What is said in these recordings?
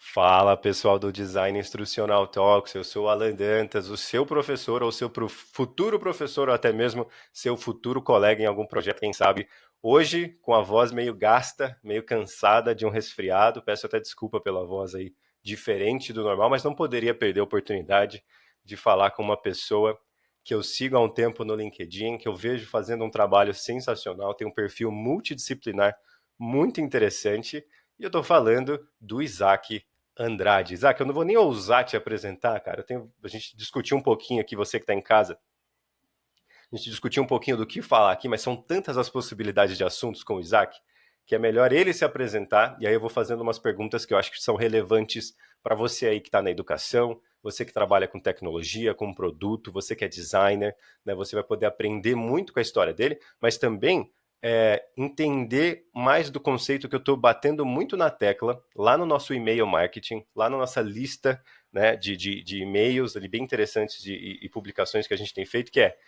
Fala pessoal do Design Instrucional Talks, eu sou o Alan Dantas, o seu professor ou seu futuro professor ou até mesmo seu futuro colega em algum projeto, quem sabe. Hoje, com a voz meio gasta, meio cansada de um resfriado, peço até desculpa pela voz aí diferente do normal, mas não poderia perder a oportunidade de falar com uma pessoa que eu sigo há um tempo no LinkedIn, que eu vejo fazendo um trabalho sensacional, tem um perfil multidisciplinar muito interessante, e eu estou falando do Isaac Andrade. Isaac, eu não vou nem ousar te apresentar, cara. A gente discutiu um pouquinho aqui, você que está em casa, a gente discutiu um pouquinho do que falar aqui, mas são tantas as possibilidades de assuntos com o Isaac que é melhor ele se apresentar e aí eu vou fazendo umas perguntas que eu acho que são relevantes para você aí que está na educação, você que trabalha com tecnologia, com produto, você que é designer, né? Você vai poder aprender muito com a história dele, mas também entender mais do conceito que eu estou batendo muito na tecla lá no nosso e-mail marketing, lá na nossa lista, né, de e-mails ali bem interessantes e publicações que a gente tem feito, que é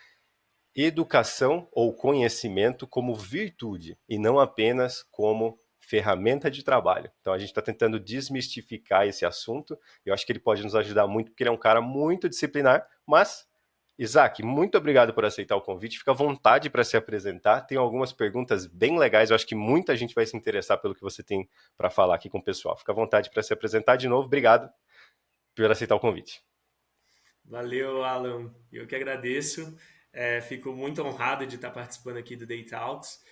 educação ou conhecimento como virtude e não apenas como ferramenta de trabalho. Então a gente está tentando desmistificar esse assunto. Eu acho que ele pode nos ajudar muito, porque ele é um cara muito disciplinar. Mas, Isaac, muito obrigado por aceitar o convite. Fica à vontade para se apresentar. Tem algumas perguntas bem legais. Eu acho que muita gente vai se interessar pelo que você tem para falar aqui com o pessoal. Fica à vontade para se apresentar de novo. Obrigado por aceitar o convite. Valeu, Alan. Eu que agradeço. Fico muito honrado de estar participando aqui do Day Talks.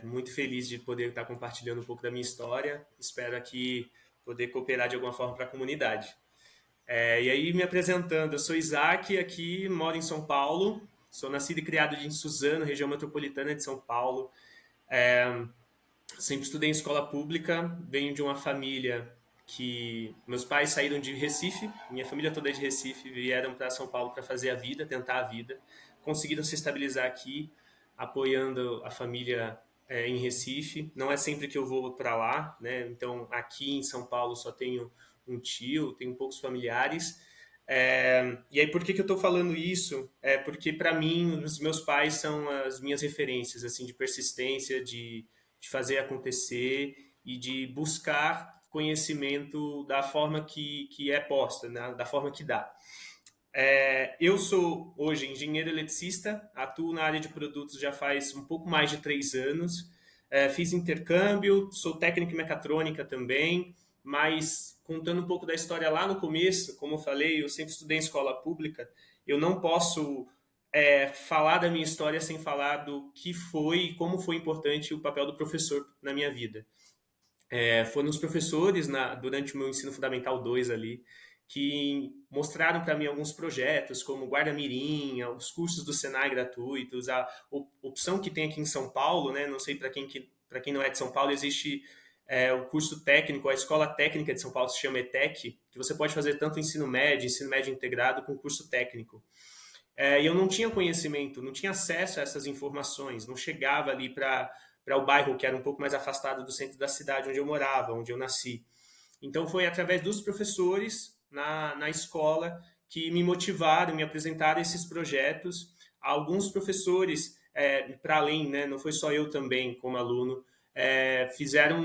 Muito feliz de poder estar compartilhando um pouco da minha história. Espero aqui poder cooperar de alguma forma para a comunidade. E aí, me apresentando, eu sou Isaac, aqui moro em São Paulo. Sou nascido e criado em Suzano, região metropolitana de São Paulo. Sempre estudei em escola pública, venho de uma família que meus pais saíram de Recife, minha família toda é de Recife, vieram para São Paulo para fazer a vida, tentar a vida, conseguiram se estabilizar aqui, apoiando a família em Recife. Não é sempre que eu vou para lá, né? Então aqui em São Paulo só tenho um tio, tenho poucos familiares. E aí por que eu estou falando isso? É porque para mim os meus pais são as minhas referências assim de persistência, de fazer acontecer e de buscar conhecimento da forma que é posta, né? Da forma que dá. Eu sou hoje engenheiro eletricista, atuo na área de produtos já faz um pouco mais de 3 anos. Fiz intercâmbio, sou técnico em mecatrônica também, mas contando um pouco da história lá no começo, como eu falei, eu sempre estudei em escola pública, eu não posso falar da minha história sem falar do que foi e como foi importante o papel do professor na minha vida. Foram os professores, durante o meu ensino fundamental 2 ali, que mostraram para mim alguns projetos, como Guarda Mirim, os cursos do Senai gratuitos, a opção que tem aqui em São Paulo, né? Não sei para quem não é de São Paulo, existe o curso técnico, a Escola Técnica de São Paulo se chama ETEC, que você pode fazer tanto ensino médio integrado com curso técnico. E eu não tinha conhecimento, não tinha acesso a essas informações, não chegava ali para o bairro que era um pouco mais afastado do centro da cidade onde eu morava, onde eu nasci. Então foi através dos professores na escola que me motivaram, me apresentaram esses projetos. Alguns professores, para além, né, não foi só eu também como aluno, fizeram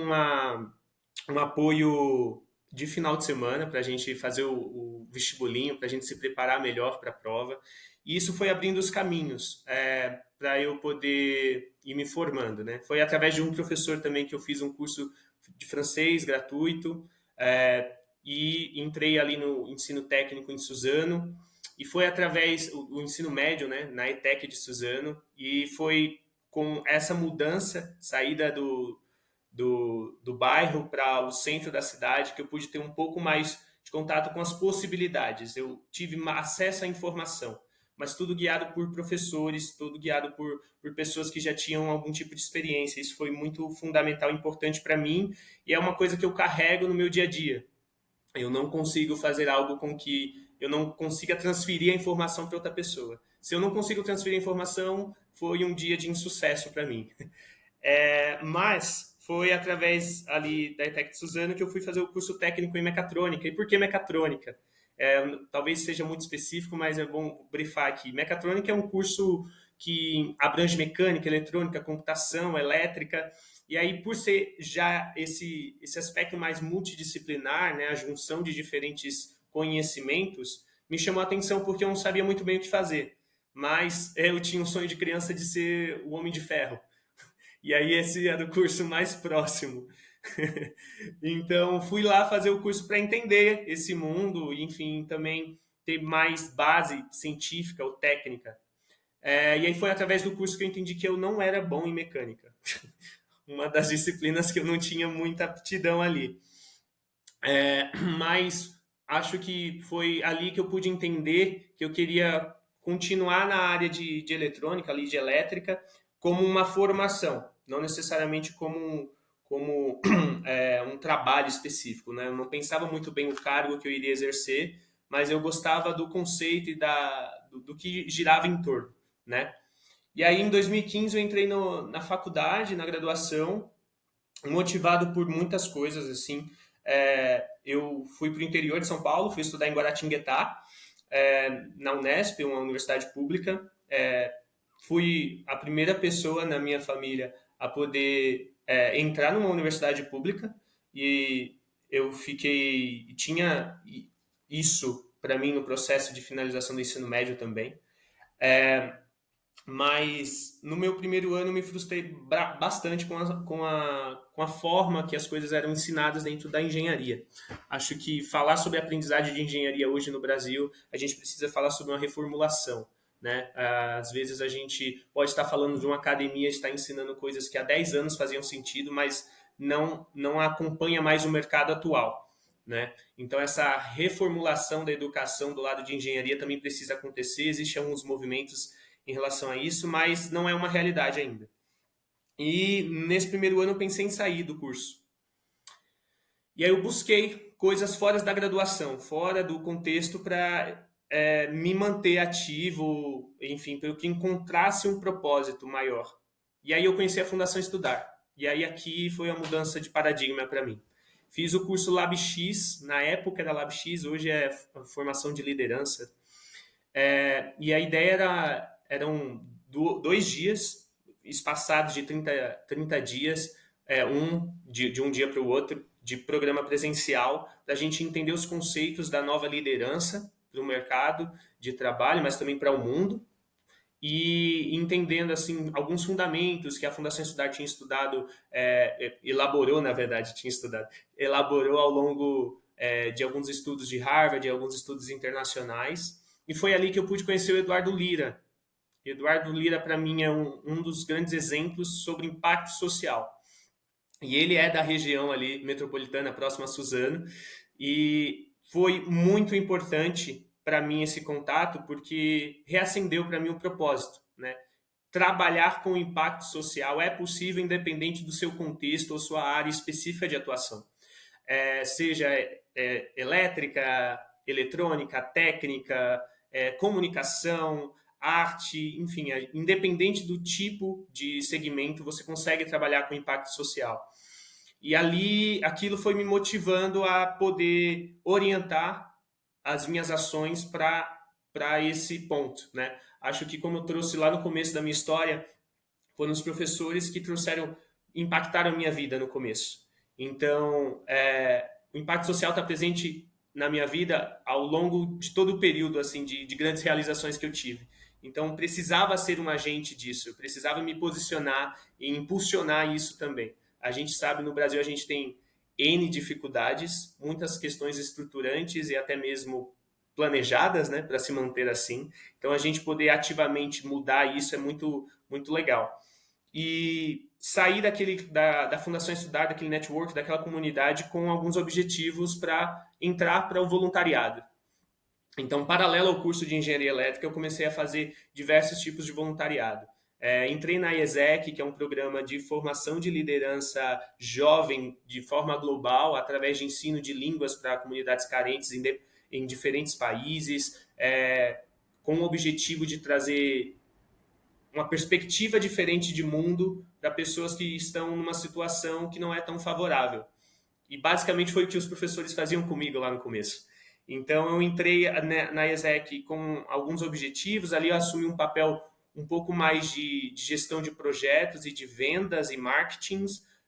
um apoio de final de semana para a gente fazer o vestibulinho, para a gente se preparar melhor para a prova. E isso foi abrindo os caminhos para eu poder ir me formando, né? Foi através de um professor também que eu fiz um curso de francês gratuito e entrei ali no ensino técnico em Suzano. E foi através do ensino médio, né, na ETEC de Suzano, e foi com essa mudança, saída do bairro para o centro da cidade, que eu pude ter um pouco mais de contato com as possibilidades. Eu tive acesso à informação, mas tudo guiado por professores, tudo guiado por pessoas que já tinham algum tipo de experiência. Isso foi muito fundamental, importante para mim, e é uma coisa que eu carrego no meu dia a dia. Eu não consigo fazer algo com que eu não consiga transferir a informação para outra pessoa. Se eu não consigo transferir a informação, foi um dia de insucesso para mim. Mas foi através ali da ETEC de Suzano que eu fui fazer o curso técnico em mecatrônica. E por que mecatrônica? Talvez seja muito específico, mas é bom brifar aqui. Mecatrônica é um curso que abrange mecânica, eletrônica, computação, elétrica, E aí, por ser já esse aspecto mais multidisciplinar, né, a junção de diferentes conhecimentos, me chamou a atenção porque eu não sabia muito bem o que fazer. Mas eu tinha um sonho de criança de ser o Homem de Ferro. E aí esse era o curso mais próximo. Então fui lá fazer o curso para entender esse mundo, e, enfim, também ter mais base científica ou técnica. E aí foi através do curso que eu entendi que eu não era bom em mecânica. Uma das disciplinas que eu não tinha muita aptidão ali. Mas acho que foi ali que eu pude entender que eu queria continuar na área de eletrônica, ali de elétrica, como uma formação, não necessariamente como um trabalho específico, né? Eu não pensava muito bem o cargo que eu iria exercer, mas eu gostava do conceito e do que girava em torno, né? E aí, em 2015, eu entrei na faculdade, na graduação, motivado por muitas coisas, assim. Eu fui para o interior de São Paulo, fui estudar em Guaratinguetá, na Unesp, uma universidade pública. Fui a primeira pessoa na minha família a poder entrar numa universidade pública, e eu tinha isso para mim no processo de finalização do ensino médio também. Mas no meu primeiro ano me frustrei bastante com a forma que as coisas eram ensinadas dentro da engenharia. Acho que falar sobre aprendizagem de engenharia hoje no Brasil, a gente precisa falar sobre uma reformulação. Né? Às vezes a gente pode estar falando de uma academia, está ensinando coisas que há 10 anos faziam sentido, mas não acompanha mais o mercado atual. Né? Então essa reformulação da educação do lado de engenharia também precisa acontecer. Existem alguns movimentos em relação a isso, mas não é uma realidade ainda. E nesse primeiro ano eu pensei em sair do curso. E aí eu busquei coisas fora da graduação, fora do contexto, para me manter ativo, enfim, para que encontrasse um propósito maior. E aí eu conheci a Fundação Estudar. E aí aqui foi a mudança de paradigma para mim. Fiz o curso LabX, na época era LabX, hoje é formação de liderança. E a ideia eram 2 dias, espaçados de 30 dias, de um dia para o outro, de programa presencial, para a gente entender os conceitos da nova liderança para o mercado de trabalho, mas também para o mundo, e entendendo assim alguns fundamentos que a Fundação Estudar tinha estudado, elaborou, na verdade, elaborou ao longo de alguns estudos de Harvard, de alguns estudos internacionais. E foi ali que eu pude conhecer o Eduardo Lira. Eduardo Lira, para mim, é um dos grandes exemplos sobre impacto social. E ele é da região ali metropolitana, próxima a Suzano, e foi muito importante para mim esse contato, porque reacendeu para mim o propósito, né? Trabalhar com impacto social é possível independente do seu contexto ou sua área específica de atuação. Seja elétrica, eletrônica, técnica, comunicação, arte, enfim, independente do tipo de segmento, você consegue trabalhar com impacto social. E ali, aquilo foi me motivando a poder orientar as minhas ações para esse ponto, né? Acho que, como eu trouxe lá no começo da minha história, foram os professores que impactaram a minha vida no começo. Então, o impacto social está presente na minha vida ao longo de todo o período assim de grandes realizações que eu tive. Então, precisava ser um agente disso, eu precisava me posicionar e impulsionar isso também. A gente sabe, no Brasil, a gente tem N dificuldades, muitas questões estruturantes e até mesmo planejadas, né, para se manter assim. Então, a gente poder ativamente mudar isso é muito, muito legal. E sair da Fundação Estudar, daquele network, daquela comunidade, com alguns objetivos para entrar para o voluntariado. Então, paralelo ao curso de engenharia elétrica, eu comecei a fazer diversos tipos de voluntariado. Entrei na IESEC, que é um programa de formação de liderança jovem de forma global, através de ensino de línguas para comunidades carentes em diferentes países, com o objetivo de trazer uma perspectiva diferente de mundo para pessoas que estão numa situação que não é tão favorável. E basicamente foi o que os professores faziam comigo lá no começo. Então eu entrei na IESEC com alguns objetivos, ali eu assumi um papel um pouco mais de gestão de projetos e de vendas e marketing,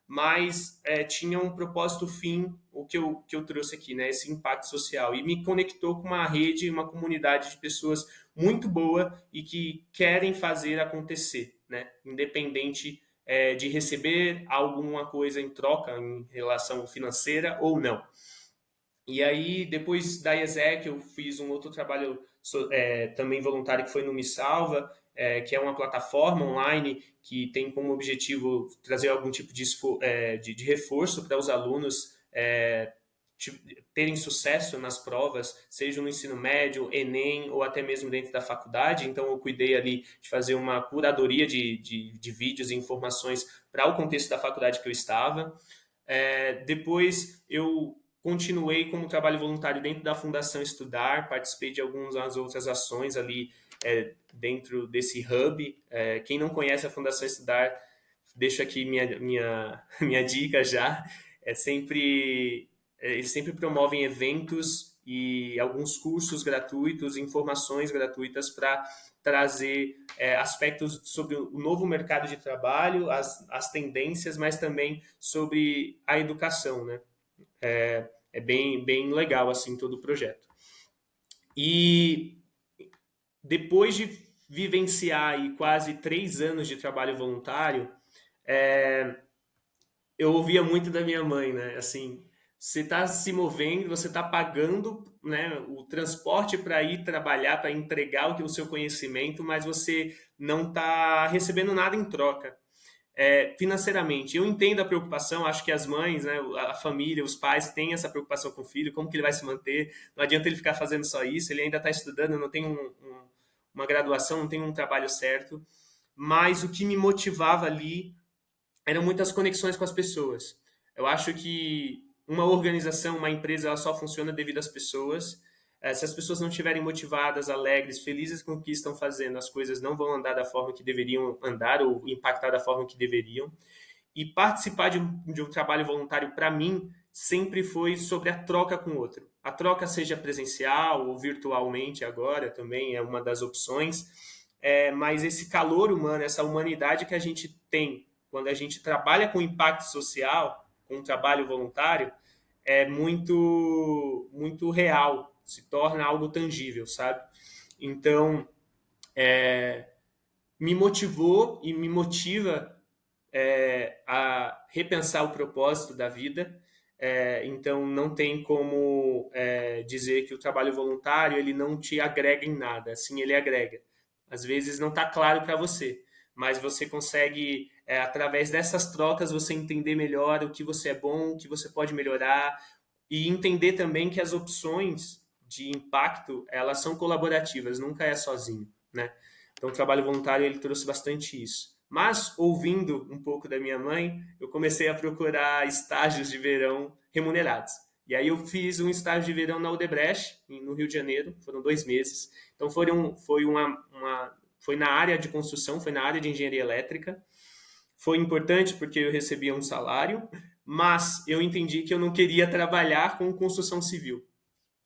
mas tinha um propósito fim, o que eu trouxe aqui, né? Esse impacto social. E me conectou com uma rede, uma comunidade de pessoas muito boa e que querem fazer acontecer, né? Independente de receber alguma coisa em troca, em relação financeira ou não. E aí, depois da IESEC, eu fiz um outro trabalho também voluntário que foi no Me Salva, que é uma plataforma online que tem como objetivo trazer algum tipo de reforço para os alunos terem sucesso nas provas, seja no ensino médio, Enem ou até mesmo dentro da faculdade. Então, eu cuidei ali de fazer uma curadoria de vídeos e informações para o contexto da faculdade que eu estava. Depois, eu continuei como trabalho voluntário dentro da Fundação Estudar, participei de algumas outras ações ali dentro desse hub. Quem não conhece a Fundação Estudar, deixo aqui minha dica já. Eles sempre promovem eventos e alguns cursos gratuitos, informações gratuitas para trazer aspectos sobre o novo mercado de trabalho, as tendências, mas também sobre a educação, né? É bem legal, assim, todo o projeto. E depois de vivenciar aí quase 3 anos de trabalho voluntário, eu ouvia muito da minha mãe, né? Assim, você está se movendo, você está pagando, né, o transporte para ir trabalhar, para entregar o seu conhecimento, mas você não está recebendo nada em troca. Financeiramente. Eu entendo a preocupação, acho que as mães, né, a família, os pais têm essa preocupação com o filho, como que ele vai se manter, não adianta ele ficar fazendo só isso, ele ainda está estudando, não tem uma graduação, não tem um trabalho certo, mas o que me motivava ali eram muitas conexões com as pessoas. Eu acho que uma organização, uma empresa, ela só funciona devido às pessoas. Se as pessoas não estiverem motivadas, alegres, felizes com o que estão fazendo, as coisas não vão andar da forma que deveriam andar ou impactar da forma que deveriam. E participar de um trabalho voluntário, para mim, sempre foi sobre a troca com o outro. A troca seja presencial ou virtualmente agora, também é uma das opções. Mas esse calor humano, essa humanidade que a gente tem quando a gente trabalha com impacto social, com um trabalho voluntário, é muito, muito real, se torna algo tangível, sabe? Então, me motivou e me motiva a repensar o propósito da vida. Então, não tem como dizer que o trabalho voluntário ele não te agrega em nada. Sim, ele agrega. Às vezes não está claro para você, mas você consegue, através dessas trocas, você entender melhor o que você é bom, o que você pode melhorar e entender também que as opções de impacto, elas são colaborativas, nunca é sozinho, né? Então, o trabalho voluntário, ele trouxe bastante isso. Mas, ouvindo um pouco da minha mãe, eu comecei a procurar estágios de verão remunerados. E aí eu fiz um estágio de verão na Odebrecht, no Rio de Janeiro, foram 2 meses. Então foi na área de construção, foi na área de engenharia elétrica. Foi importante porque eu recebia um salário, mas eu entendi que eu não queria trabalhar com construção civil.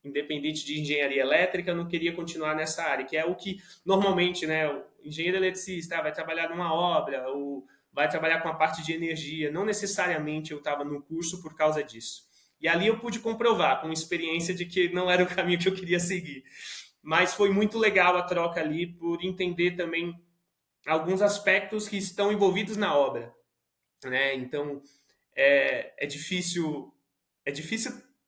Independente de engenharia elétrica, eu não queria continuar nessa área, que é o que normalmente, né, o engenheiro eletricista vai trabalhar numa obra ou vai trabalhar com a parte de energia. Não necessariamente eu estava no curso por causa disso. E ali eu pude comprovar, com experiência, de que não era o caminho que eu queria seguir. Mas foi muito legal a troca ali, por entender também alguns aspectos que estão envolvidos na obra, né? Então, é difícil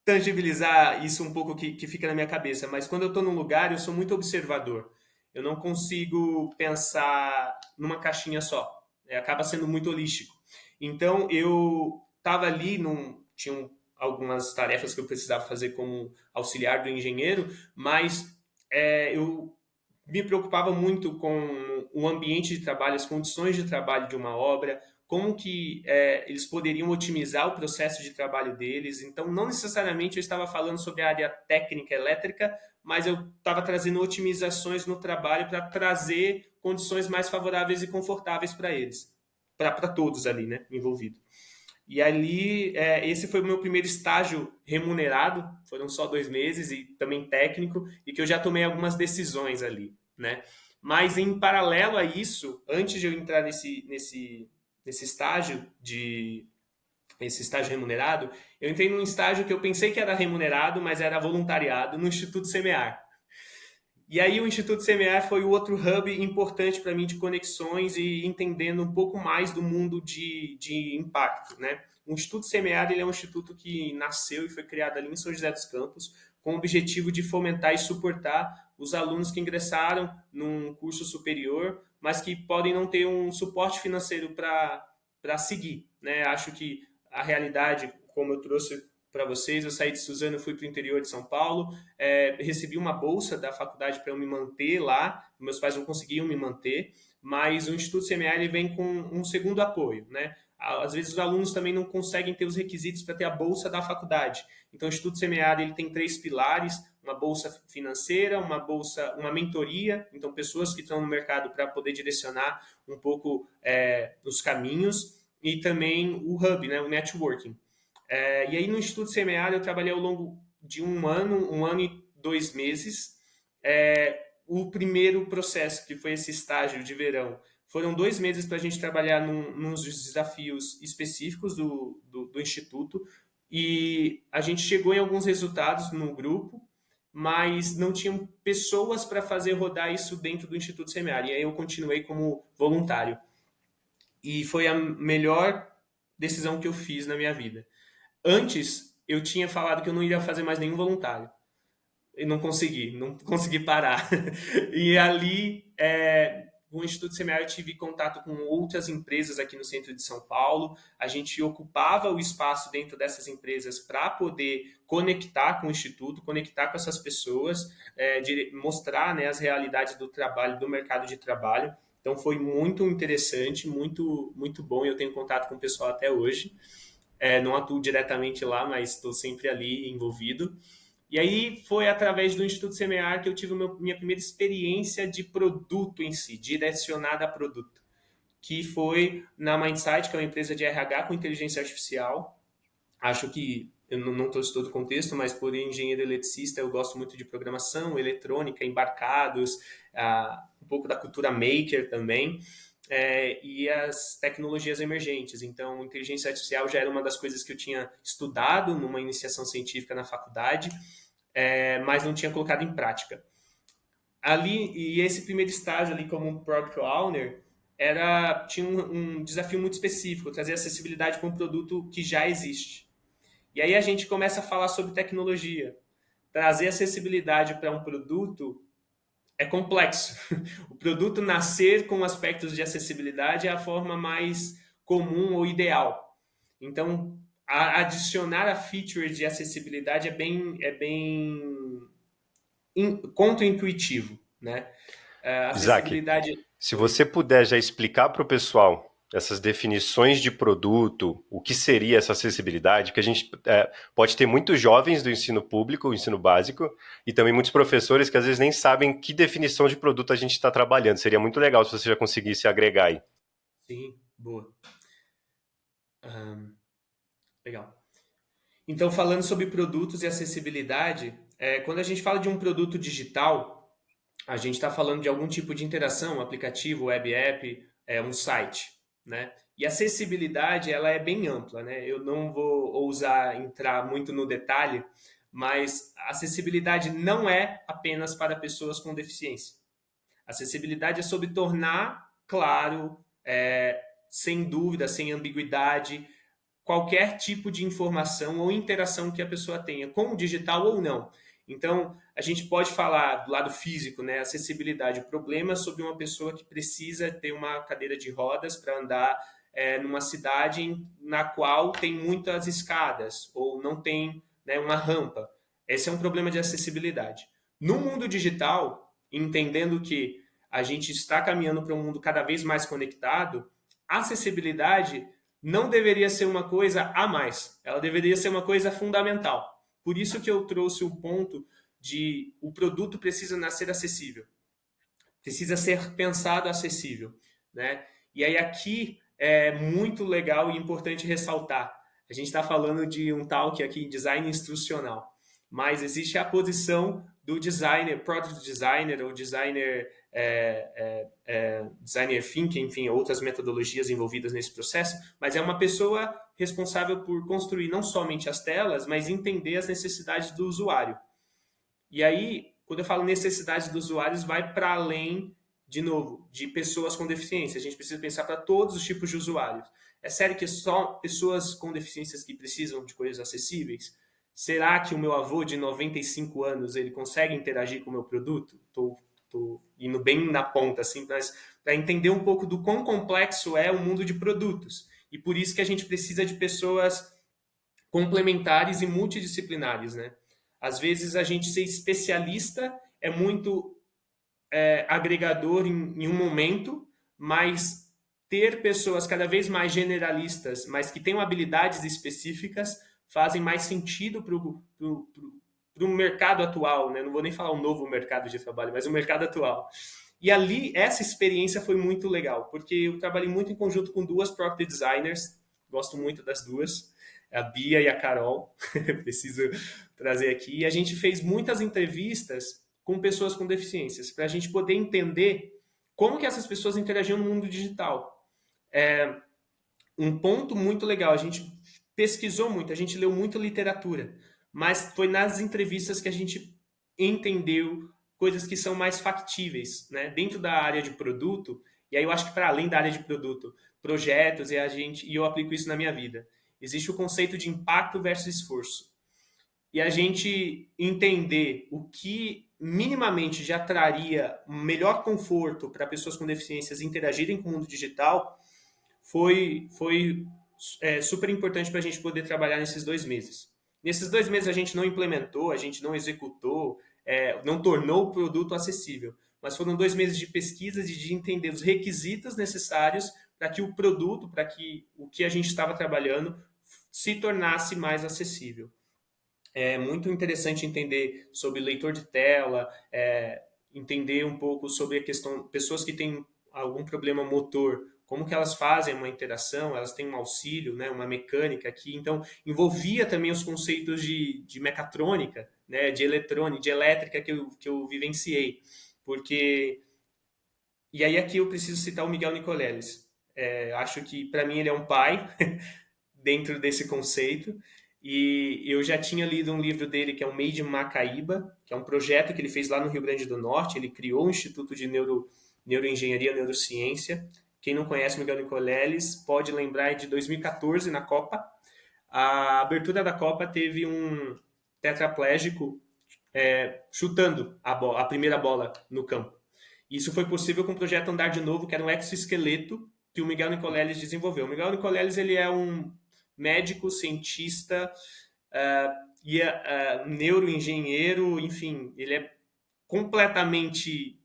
tangibilizar isso um pouco que fica na minha cabeça, mas quando eu estou num lugar, eu sou muito observador. Eu não consigo pensar numa caixinha só. Acaba sendo muito holístico. Então, eu estava ali, tinha algumas tarefas que eu precisava fazer como auxiliar do engenheiro, mas eu me preocupava muito com o ambiente de trabalho, as condições de trabalho de uma obra, como que eles poderiam otimizar o processo de trabalho deles. Então, não necessariamente eu estava falando sobre a área técnica elétrica, mas eu estava trazendo otimizações no trabalho para trazer condições mais favoráveis e confortáveis para eles, para todos ali, né, envolvidos. E ali, esse foi o meu primeiro estágio remunerado, foram só 2 meses e também técnico, e que eu já tomei algumas decisões ali, né? Mas em paralelo a isso, antes de eu entrar nesse estágio esse estágio remunerado, eu entrei num estágio que eu pensei que era remunerado, mas era voluntariado no Instituto Semear. E aí o Instituto Semear foi o outro hub importante para mim de conexões e entendendo um pouco mais do mundo de impacto, né? O Instituto Semear, ele é um instituto que nasceu e foi criado ali em São José dos Campos com o objetivo de fomentar e suportar os alunos que ingressaram num curso superior, mas que podem não ter um suporte financeiro para seguir, né? Acho que a realidade, como eu trouxe para vocês, eu saí de Suzano, fui para o interior de São Paulo, recebi uma bolsa da faculdade para eu me manter lá, meus pais não conseguiam me manter, mas o Instituto CMA ele vem com um segundo apoio, né? Às vezes os alunos também não conseguem ter os requisitos para ter a bolsa da faculdade. Então o Instituto CMA ele tem 3 pilares: uma bolsa financeira, uma bolsa, uma mentoria, então pessoas que estão no mercado para poder direcionar um pouco os caminhos, e também o hub, né, o networking. E aí no Instituto Semear eu trabalhei ao longo de um ano e 2 meses. O primeiro processo, que foi esse estágio de verão, foram 2 meses para a gente trabalhar nos desafios específicos do Instituto, e a gente chegou em alguns resultados no grupo, mas não tinham pessoas para fazer rodar isso dentro do Instituto Semear, e aí eu continuei como voluntário. E foi a melhor decisão que eu fiz na minha vida. Antes, eu tinha falado que eu não iria fazer mais nenhum voluntário. E não consegui parar. E ali, no Instituto Semear, eu tive contato com outras empresas aqui no centro de São Paulo. A gente ocupava o espaço dentro dessas empresas para poder conectar com o Instituto, conectar com essas pessoas, mostrar, né, as realidades do trabalho, do mercado de trabalho. Então foi muito interessante, muito, muito bom. Eu tenho contato com o pessoal até hoje. Não atuo diretamente lá, mas estou sempre ali envolvido. E aí foi através do Instituto Semear que eu tive minha primeira experiência de produto em si, direcionada a produto, que foi na Mindsight, que é uma empresa de RH com inteligência artificial. Acho que, eu não trouxe todo o contexto, mas por engenheiro eletricista eu gosto muito de programação, eletrônica, embarcados, um pouco da cultura maker também. E as tecnologias emergentes. Então, inteligência artificial já era uma das coisas que eu tinha estudado numa iniciação científica na faculdade, mas não tinha colocado em prática. Ali, e esse primeiro estágio ali como Product Owner, tinha um desafio muito específico, trazer acessibilidade para um produto que já existe. E aí a gente começa a falar sobre tecnologia. Trazer acessibilidade para um produto é complexo. O produto nascer com aspectos de acessibilidade é a forma mais comum ou ideal. Então, adicionar a feature de acessibilidade é bem contra-intuitivo, né? Isaac, Acessibilidade... se você puder já explicar para o pessoal essas definições de produto, o que seria essa acessibilidade, porque a gente pode ter muitos jovens do ensino público, o ensino básico, e também muitos professores que às vezes nem sabem que definição de produto a gente está trabalhando. Seria muito legal se você já conseguisse agregar aí. Sim, boa. Legal. Então, falando sobre produtos e acessibilidade, quando a gente fala de um produto digital, a gente está falando de algum tipo de interação, um aplicativo, web app, um site, né? E a acessibilidade, ela é bem ampla, né? Eu não vou ousar entrar muito no detalhe, mas a acessibilidade não é apenas para pessoas com deficiência. A acessibilidade é sobre tornar claro, sem dúvida, sem ambiguidade, qualquer tipo de informação ou interação que a pessoa tenha, com o digital ou não. Então, a gente pode falar do lado físico, né, acessibilidade, o problema sobre uma pessoa que precisa ter uma cadeira de rodas para andar numa cidade na qual tem muitas escadas ou não tem, né, uma rampa. Esse é um problema de acessibilidade. No mundo digital, entendendo que a gente está caminhando para um mundo cada vez mais conectado, a acessibilidade não deveria ser uma coisa a mais, ela deveria ser uma coisa fundamental. Por isso que eu trouxe o ponto de o produto precisa nascer acessível, precisa ser pensado acessível, né? E aí aqui é muito legal e importante ressaltar, a gente está falando de um talk aqui em design instrucional, mas existe a posição do designer, product designer ou designer designer thinking, enfim, outras metodologias envolvidas nesse processo, mas é uma pessoa responsável por construir não somente as telas, mas entender as necessidades do usuário. E aí, quando eu falo necessidades dos usuários, vai para além, de novo, de pessoas com deficiência. A gente precisa pensar para todos os tipos de usuários. É sério que só pessoas com deficiências que precisam de coisas acessíveis? Será que o meu avô de 95 anos ele consegue interagir com o meu produto? Tô indo bem na ponta, assim, mas para entender um pouco do quão complexo é o mundo de produtos. E por isso que a gente precisa de pessoas complementares e multidisciplinares, né? Às vezes a gente ser especialista é muito agregador em um momento, mas ter pessoas cada vez mais generalistas, mas que tenham habilidades específicas, fazem mais sentido para o mercado atual, né? Não vou nem falar um novo mercado de trabalho, mas o mercado atual. E ali, essa experiência foi muito legal, porque eu trabalhei muito em conjunto com duas product designers, gosto muito das duas, a Bia e a Carol, preciso trazer aqui. E a gente fez muitas entrevistas com pessoas com deficiências, para a gente poder entender como que essas pessoas interagiam no mundo digital. Um ponto muito legal, a gente pesquisou muito, a gente leu muita literatura, mas foi nas entrevistas que a gente entendeu coisas que são mais factíveis, né? Dentro da área de produto, e aí eu acho que para além da área de produto, projetos, e eu aplico isso na minha vida. Existe o conceito de impacto versus esforço. E a gente entender o que minimamente já traria um melhor conforto para pessoas com deficiências interagirem com o mundo digital foi super importante para a gente poder trabalhar nesses 2 meses. Nesses 2 meses a gente não implementou, a gente não executou, não tornou o produto acessível, mas foram 2 meses de pesquisas e de entender os requisitos necessários para que o produto, para que o que a gente estava trabalhando se tornasse mais acessível. É muito interessante entender sobre leitor de tela, entender um pouco sobre a questão, pessoas que têm algum problema motor, como que elas fazem uma interação, elas têm um auxílio, né, uma mecânica aqui, então envolvia também os conceitos de mecatrônica, né, de eletrônica, de elétrica que eu vivenciei, porque... E aí aqui eu preciso citar o Miguel Nicoleles. Acho que para mim ele é um pai dentro desse conceito, e eu já tinha lido um livro dele que é o Made in Macaíba, que é um projeto que ele fez lá no Rio Grande do Norte. Ele criou o Instituto de Neuroengenharia e Neurociência. Quem não conhece o Miguel Nicoleles pode lembrar de 2014, na Copa. A abertura da Copa teve um tetraplégico chutando a primeira bola no campo. Isso foi possível com o projeto Andar de Novo, que era um exoesqueleto que o Miguel Nicoleles desenvolveu. O Miguel Nicoleles ele é um médico, cientista e neuroengenheiro, enfim, ele é completamente,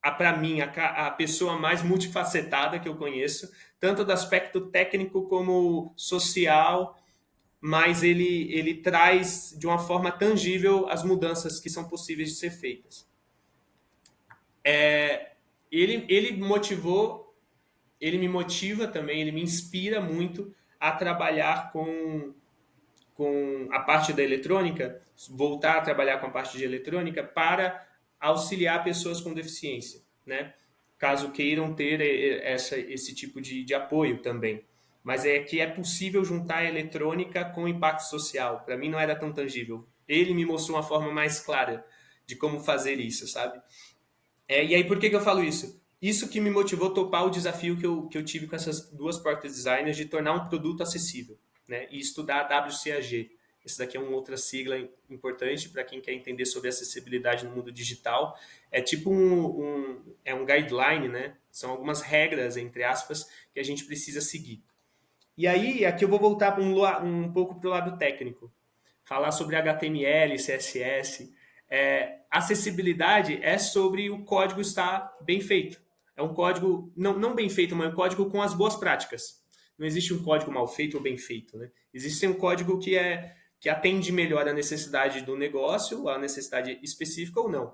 para mim, a pessoa mais multifacetada que eu conheço, tanto do aspecto técnico como social, mas ele traz de uma forma tangível as mudanças que são possíveis de ser feitas. Ele me motiva também, ele me inspira muito a trabalhar com a parte da eletrônica, voltar a trabalhar com a parte de eletrônica para auxiliar pessoas com deficiência, né? Caso queiram ter esse tipo de apoio também. Mas é que é possível juntar a eletrônica com o impacto social. Para mim não era tão tangível. Ele me mostrou uma forma mais clara de como fazer isso, sabe? E aí por que eu falo isso? Isso que me motivou a topar o desafio que eu tive com essas duas product designers de tornar um produto acessível, né? E estudar a WCAG. Esse daqui é uma outra sigla importante para quem quer entender sobre acessibilidade no mundo digital. É tipo um guideline, né? São algumas regras, entre aspas, que a gente precisa seguir. E aí, aqui eu vou voltar um pouco para o lado técnico. Falar sobre HTML, CSS. Acessibilidade é sobre o código estar bem feito. É um código, não bem feito, mas um código com as boas práticas. Não existe um código mal feito ou bem feito, né? Existe um código que atende melhor a necessidade do negócio, a necessidade específica ou não.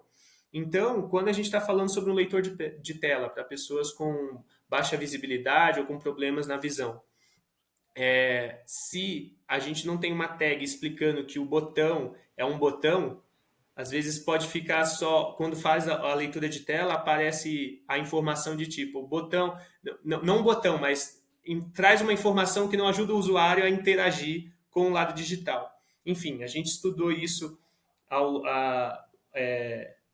Então, quando a gente está falando sobre um leitor de tela para pessoas com baixa visibilidade ou com problemas na visão, se a gente não tem uma tag explicando que o botão é um botão, às vezes pode ficar só, quando faz a leitura de tela, aparece a informação de tipo, botão, não um botão, mas traz uma informação que não ajuda o usuário a interagir com o lado digital. Enfim, a gente estudou isso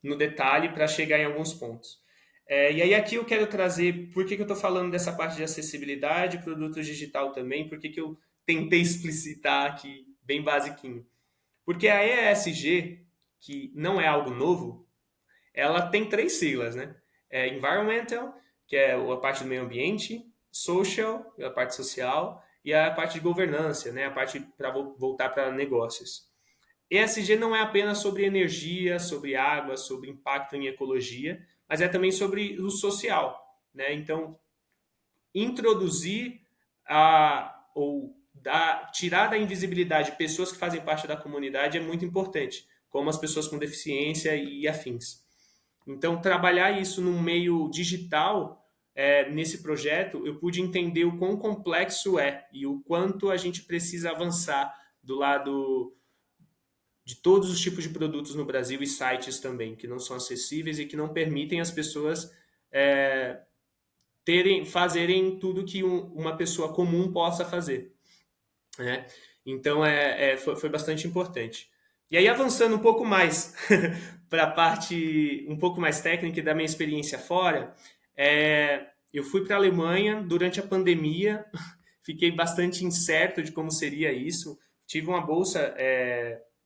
no detalhe para chegar em alguns pontos. E aí aqui eu quero trazer, por que eu estou falando dessa parte de acessibilidade, produtos digital também, por que eu tentei explicitar aqui, bem basiquinho. Porque a ESG, que não é algo novo, ela tem 3 siglas, né? Environmental, que é a parte do meio ambiente, Social, a parte social, e a parte de governança, né? A parte para voltar para negócios. ESG não é apenas sobre energia, sobre água, sobre impacto em ecologia, mas é também sobre o social, né? Então, introduzir tirar da invisibilidade pessoas que fazem parte da comunidade é muito importante, como as pessoas com deficiência e afins. Então, trabalhar isso no meio digital, nesse projeto, eu pude entender o quão complexo é e o quanto a gente precisa avançar do lado de todos os tipos de produtos no Brasil e sites também, que não são acessíveis e que não permitem as pessoas fazerem tudo que uma pessoa comum possa fazer, né? Então, foi bastante importante. E aí, avançando um pouco mais para a parte um pouco mais técnica da minha experiência fora, eu fui para a Alemanha durante a pandemia, fiquei bastante incerto de como seria isso. Tive uma bolsa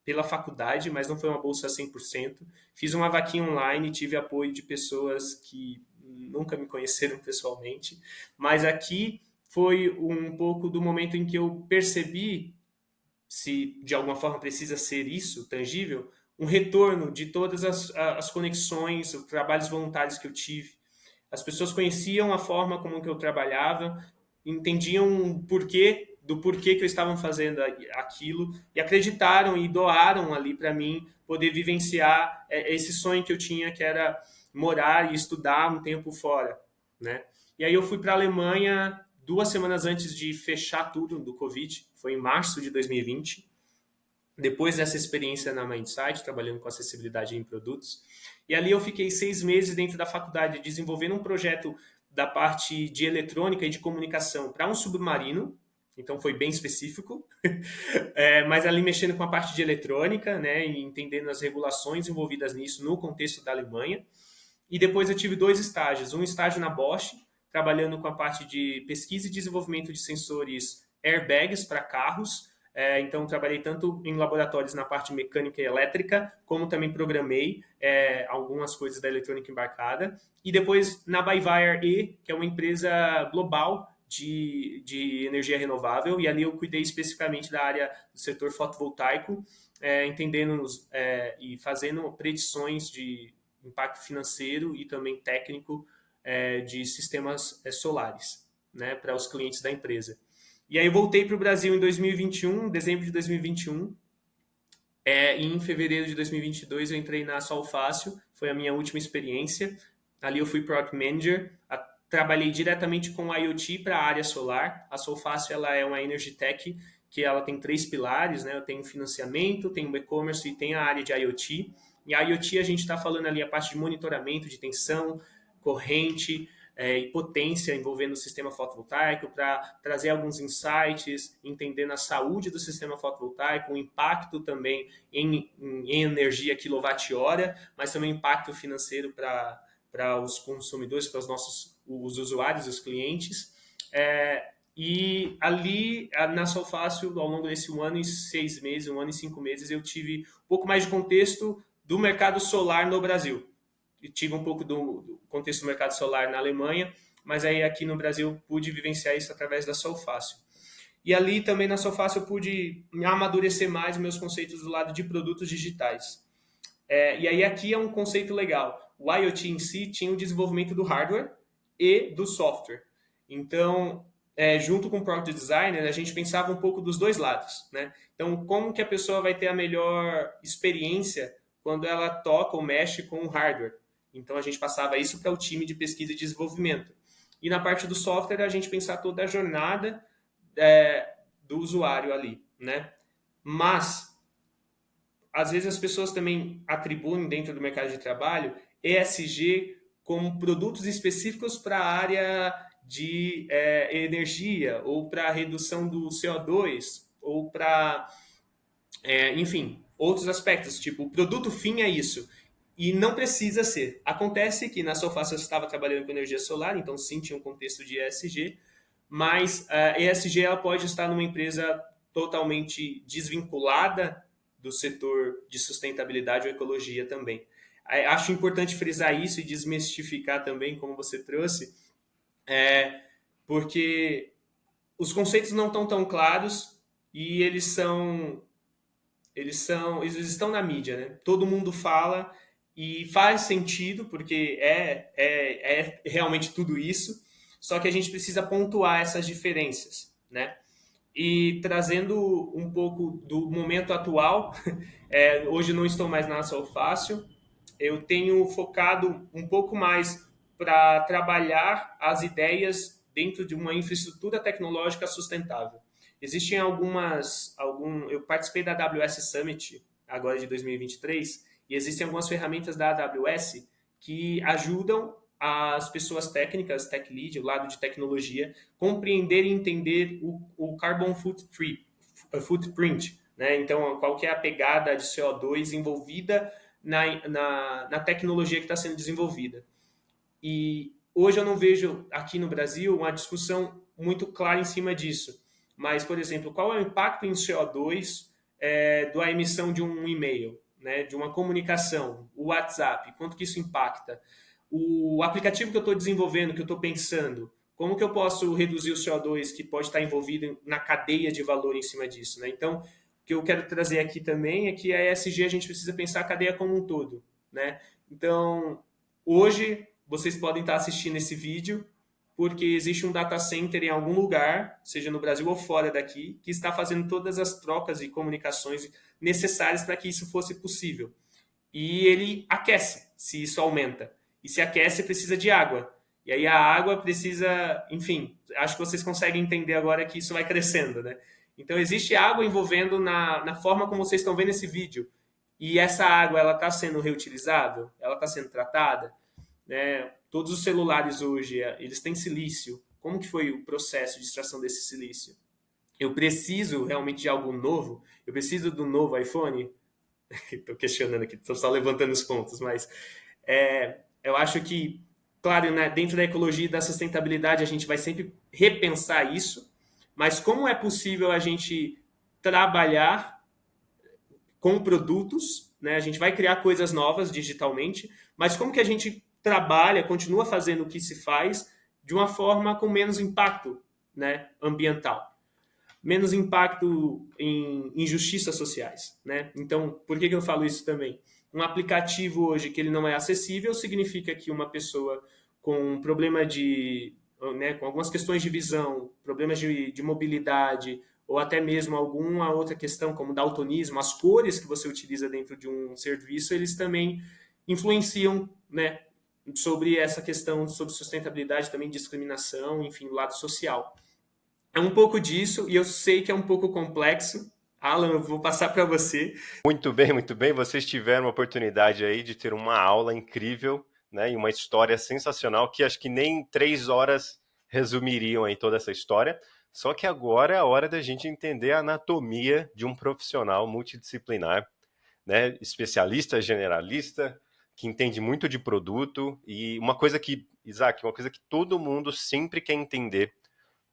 pela faculdade, mas não foi uma bolsa 100%. Fiz uma vaquinha online, tive apoio de pessoas que nunca me conheceram pessoalmente, mas aqui foi um pouco do momento em que eu percebi, se de alguma forma precisa ser isso, tangível, um retorno de todas as conexões, os trabalhos voluntários que eu tive. As pessoas conheciam a forma como que eu trabalhava, entendiam do porquê que eu estava fazendo aquilo e acreditaram e doaram ali para mim poder vivenciar esse sonho que eu tinha, que era morar e estudar um tempo fora, né? E aí eu fui para a Alemanha 2 semanas antes de fechar tudo do Covid, foi em março de 2020. Depois dessa experiência na Mindsight, trabalhando com acessibilidade em produtos. E ali eu fiquei 6 meses dentro da faculdade desenvolvendo um projeto da parte de eletrônica e de comunicação para um submarino, então foi bem específico, mas ali mexendo com a parte de eletrônica, né, e entendendo as regulações envolvidas nisso no contexto da Alemanha. E depois eu tive 2 estágios, um estágio na Bosch, trabalhando com a parte de pesquisa e desenvolvimento de sensores airbags para carros. Então, trabalhei tanto em laboratórios na parte mecânica e elétrica, como também programei algumas coisas da eletrônica embarcada. E depois na ByWire, que é uma empresa global de energia renovável, e ali eu cuidei especificamente da área do setor fotovoltaico, entendendo e fazendo predições de impacto financeiro e também técnico de sistemas solares, né, para os clientes da empresa. E aí eu voltei para o Brasil em 2021, dezembro de 2021, e em fevereiro de 2022 eu entrei na Solfácil, foi a minha última experiência. Ali eu fui Product Manager, trabalhei diretamente com IoT para a área solar. A Solfácil ela é uma Energy Tech que ela tem 3 pilares, né? Eu tenho financiamento, tenho e-commerce e tem a área de IoT. E a IoT a gente está falando ali a parte de monitoramento de tensão, corrente e potência envolvendo o sistema fotovoltaico para trazer alguns insights, entendendo a saúde do sistema fotovoltaico, o impacto também em energia quilowatt-hora, mas também impacto financeiro para os consumidores, para os usuários, os clientes. E ali, na Solfácil, ao longo desse 1 ano e 6 meses, 1 ano e 5 meses, eu tive um pouco mais de contexto do mercado solar no Brasil. Eu tive um pouco do contexto do mercado solar na Alemanha, mas aí aqui no Brasil pude vivenciar isso através da Solfácil. E ali também na Solfácil eu pude amadurecer mais meus conceitos do lado de produtos digitais. E aí aqui é um conceito legal. O IoT em si tinha o desenvolvimento do hardware e do software. Então, junto com o Product Designer, a gente pensava um pouco dos dois lados, né? Então, como que a pessoa vai ter a melhor experiência quando ela toca ou mexe com o hardware? Então, a gente passava isso para o time de pesquisa e desenvolvimento. E na parte do software, a gente pensar toda a jornada do usuário ali, né? Mas, às vezes as pessoas também atribuem dentro do mercado de trabalho ESG como produtos específicos para a área de energia, ou para redução do CO2, ou para, enfim, outros aspectos, tipo, o produto fim é isso. E não precisa ser. Acontece que na Sofasa eu estava trabalhando com energia solar, então sim, tinha um contexto de ESG, mas a ESG ela pode estar numa empresa totalmente desvinculada do setor de sustentabilidade ou ecologia também. Acho importante frisar isso e desmistificar também, como você trouxe, porque os conceitos não estão tão claros e eles estão na mídia, né? Todo mundo fala e faz sentido porque é realmente tudo isso. Só que a gente precisa pontuar essas diferenças, né? E trazendo um pouco do momento atual, hoje não estou mais na Sol Fácil, eu tenho focado um pouco mais para trabalhar as ideias dentro de uma infraestrutura tecnológica sustentável. Existem eu participei da AWS Summit agora de 2023 e existem algumas ferramentas da AWS que ajudam as pessoas técnicas, tech lead, o lado de tecnologia, compreender e entender o carbon footprint, né? Então, qual que é a pegada de CO2 envolvida na tecnologia que está sendo desenvolvida. E hoje eu não vejo aqui no Brasil uma discussão muito clara em cima disso. Mas, por exemplo, qual é o impacto em CO2 da emissão de um e-mail, né, de uma comunicação, o WhatsApp, quanto que isso impacta? O aplicativo que eu estou desenvolvendo, que eu estou pensando, como que eu posso reduzir o CO2 que pode estar envolvido na cadeia de valor em cima disso? Né? Então, o que eu quero trazer aqui também é que a ESG a gente precisa pensar a cadeia como um todo. Né? Então, hoje, vocês podem estar assistindo esse vídeo porque existe um data center em algum lugar, seja no Brasil ou fora daqui, que está fazendo todas as trocas e comunicações necessárias para que isso fosse possível. E ele aquece, se isso aumenta. E se aquece, precisa de água. E aí a água precisa, enfim, acho que vocês conseguem entender agora que isso vai crescendo, né? Então existe água envolvendo na forma como vocês estão vendo esse vídeo. E essa água, ela está sendo reutilizável? Ela está sendo tratada? Né? Todos os celulares hoje, eles têm silício. Como que foi o processo de extração desse silício? Eu preciso realmente de algo novo? Eu preciso do novo iPhone? Estou questionando aqui, estou só levantando os pontos, mas eu acho que, claro, né, dentro da ecologia e da sustentabilidade, a gente vai sempre repensar isso, mas como é possível a gente trabalhar com produtos, né? A gente vai criar coisas novas digitalmente, mas como que a gente trabalha, continua fazendo o que se faz de uma forma com menos impacto, né, ambiental, menos impacto em injustiças sociais, né? Então, por que eu falo isso também? Um aplicativo hoje que ele não é acessível significa que uma pessoa com um problema com algumas questões de visão, problemas de mobilidade, ou até mesmo alguma outra questão, como daltonismo, as cores que você utiliza dentro de um serviço, eles também influenciam, né, sobre essa questão, sobre sustentabilidade, também discriminação, enfim, o lado social. É um pouco disso, e eu sei que é um pouco complexo. Alan, eu vou passar para você. Muito bem, muito bem. Vocês tiveram a oportunidade aí de ter uma aula incrível, né, e uma história sensacional que acho que nem 3 horas resumiriam aí toda essa história. Só que agora é a hora da gente entender a anatomia de um profissional multidisciplinar, né, especialista, generalista, que entende muito de produto e uma coisa que, Isaac, uma coisa que todo mundo sempre quer entender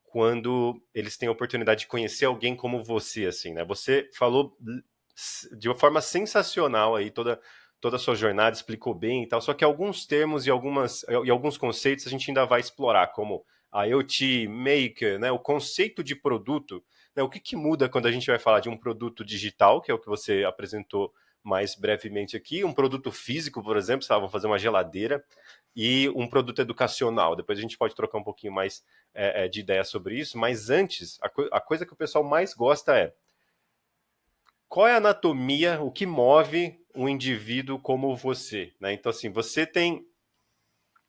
quando eles têm a oportunidade de conhecer alguém como você, assim, né? Você falou de uma forma sensacional aí toda a sua jornada, explicou bem e tal, só que alguns termos e alguns conceitos a gente ainda vai explorar, como IoT, Maker, né? O conceito de produto, né? O que que muda quando a gente vai falar de um produto digital, que é o que você apresentou mais brevemente aqui, um produto físico, por exemplo, vamos fazer uma geladeira, e um produto educacional. Depois a gente pode trocar um pouquinho mais de ideia sobre isso, mas antes, a coisa que o pessoal mais gosta é qual é a anatomia, o que move um indivíduo como você, né? Então, assim, você tem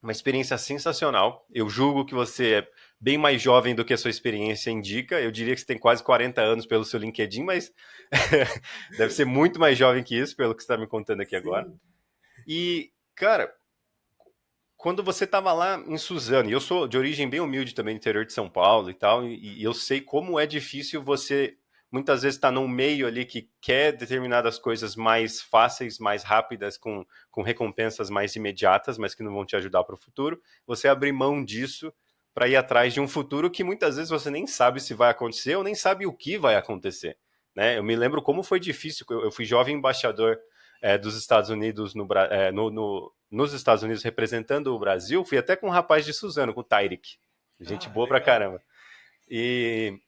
uma experiência sensacional. Eu julgo que você é bem mais jovem do que a sua experiência indica. Eu diria que você tem quase 40 anos pelo seu LinkedIn, mas deve ser muito mais jovem que isso, pelo que você está me contando aqui agora. Sim. E, cara, quando você estava lá em Suzano, e eu sou de origem bem humilde também, no interior de São Paulo e tal, e eu sei como é difícil você muitas vezes estar num meio ali que quer determinadas coisas mais fáceis, mais rápidas, com recompensas mais imediatas, mas que não vão te ajudar para o futuro, você abrir mão disso para ir atrás de um futuro que muitas vezes você nem sabe se vai acontecer ou nem sabe o que vai acontecer. Né? Eu me lembro como foi difícil, eu fui jovem embaixador dos Estados Unidos nos Estados Unidos representando o Brasil, fui até com um rapaz de Suzano, com o Tyrick. Gente Ah, boa pra legal. caramba. E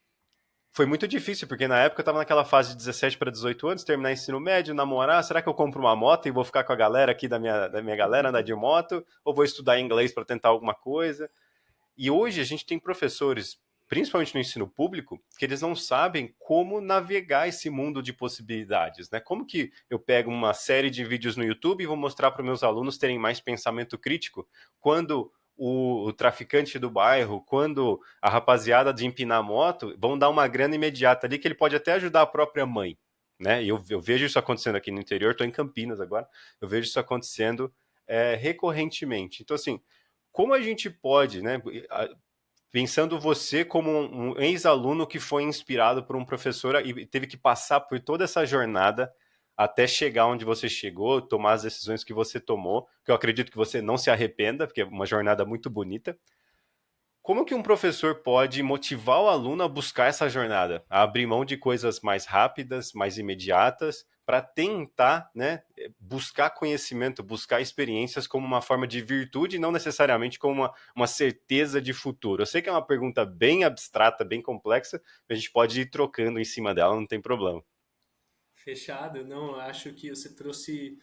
foi muito difícil, porque na época eu tava naquela fase de 17 para 18 anos, terminar ensino médio, namorar, será que eu compro uma moto e vou ficar com a galera aqui da minha galera, andar de moto? Ou vou estudar inglês para tentar alguma coisa? E hoje a gente tem professores, principalmente no ensino público, que eles não sabem como navegar esse mundo de possibilidades, né? Como que eu pego uma série de vídeos no YouTube e vou mostrar para os meus alunos terem mais pensamento crítico quando o traficante do bairro, quando a rapaziada de empinar moto vão dar uma grana imediata ali que ele pode até ajudar a própria mãe, né? E eu vejo isso acontecendo aqui no interior, estou em Campinas agora, eu vejo isso acontecendo recorrentemente. Então, assim, como a gente pode, né, pensando você como um ex-aluno que foi inspirado por um professor e teve que passar por toda essa jornada até chegar onde você chegou, tomar as decisões que você tomou, que eu acredito que você não se arrependa, porque é uma jornada muito bonita. Como que um professor pode motivar o aluno a buscar essa jornada, a abrir mão de coisas mais rápidas, mais imediatas, para tentar, né, buscar conhecimento, buscar experiências como uma forma de virtude, não necessariamente como uma certeza de futuro? Eu sei que é uma pergunta bem abstrata, bem complexa, a gente pode ir trocando em cima dela, não tem problema. Fechado. Não, eu acho que você trouxe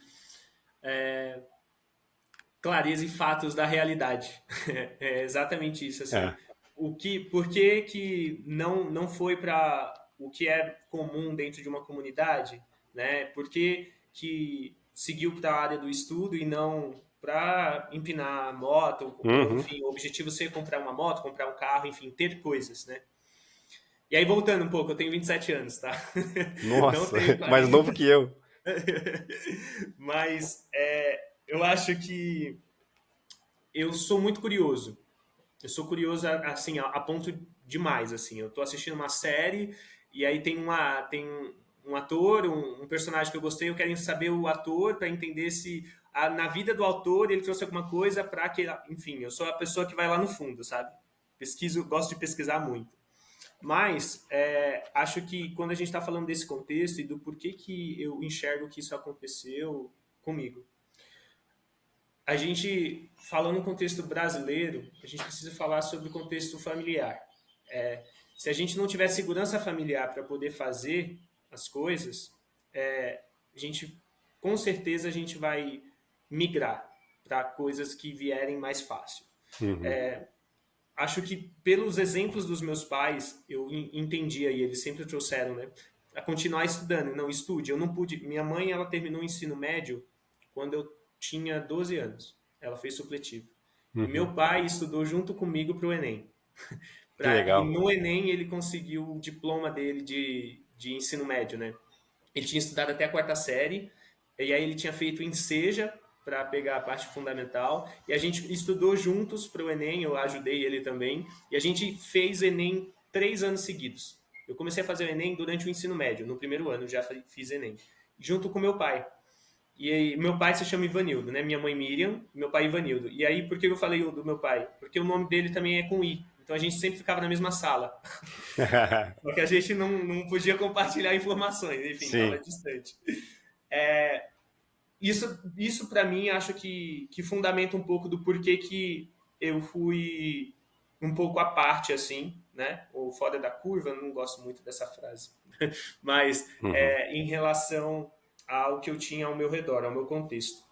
clareza e fatos da realidade. É exatamente isso, assim. É. Por que que não foi para o que é comum dentro de uma comunidade, né? Por que seguiu para a área do estudo e não para empinar moto, ou Uhum. enfim, o objetivo ser comprar uma moto, comprar um carro, enfim, ter coisas, né? E aí, voltando um pouco, eu tenho 27 anos, tá? Não Nossa, tenho mais novo 40. que eu. Mas eu acho que eu sou muito curioso. Eu sou curioso, assim, a ponto demais, assim. Eu tô assistindo uma série e aí tem um ator, um personagem que eu gostei, eu quero saber o ator para entender se na vida do autor ele trouxe alguma coisa para que, enfim, eu sou a pessoa que vai lá no fundo, sabe? Pesquiso, gosto de pesquisar muito. Mas acho que quando a gente está falando desse contexto e do porquê que eu enxergo que isso aconteceu comigo, a gente, falando no contexto brasileiro, a gente precisa falar sobre o contexto familiar. Se a gente não tiver segurança familiar para poder fazer as coisas, a gente, com certeza, a gente vai migrar para coisas que vierem mais fácil. Uhum. Acho que pelos exemplos dos meus pais, eu entendia e eles sempre trouxeram, né, a continuar estudando. Não, estude. Eu não pude. Minha mãe, ela terminou o ensino médio quando eu tinha 12 anos. Ela fez supletivo. E Uhum. meu pai estudou junto comigo para o Enem. Que E legal. no Enem ele conseguiu o diploma dele de ensino médio, né? Ele tinha estudado até a quarta série, e aí ele tinha feito em Seja para pegar a parte fundamental, e a gente estudou juntos para o Enem, eu ajudei ele também, e a gente fez Enem 3 anos seguidos. Eu comecei a fazer o Enem durante o ensino médio, no primeiro ano já fiz Enem, junto com meu pai. E aí, meu pai se chama Ivanildo, né? Minha mãe Miriam, meu pai Ivanildo. E aí, por que eu falei do meu pai? Porque o nome dele também é com I. Então a gente sempre ficava na mesma sala. Só que a gente não podia compartilhar informações, enfim, estava Sim. distante. Isso para mim, acho que fundamenta um pouco do porquê que eu fui um pouco à parte, assim, né? Ou fora da curva, eu não gosto muito dessa frase. Mas Uhum. em relação ao que eu tinha ao meu redor, ao meu contexto.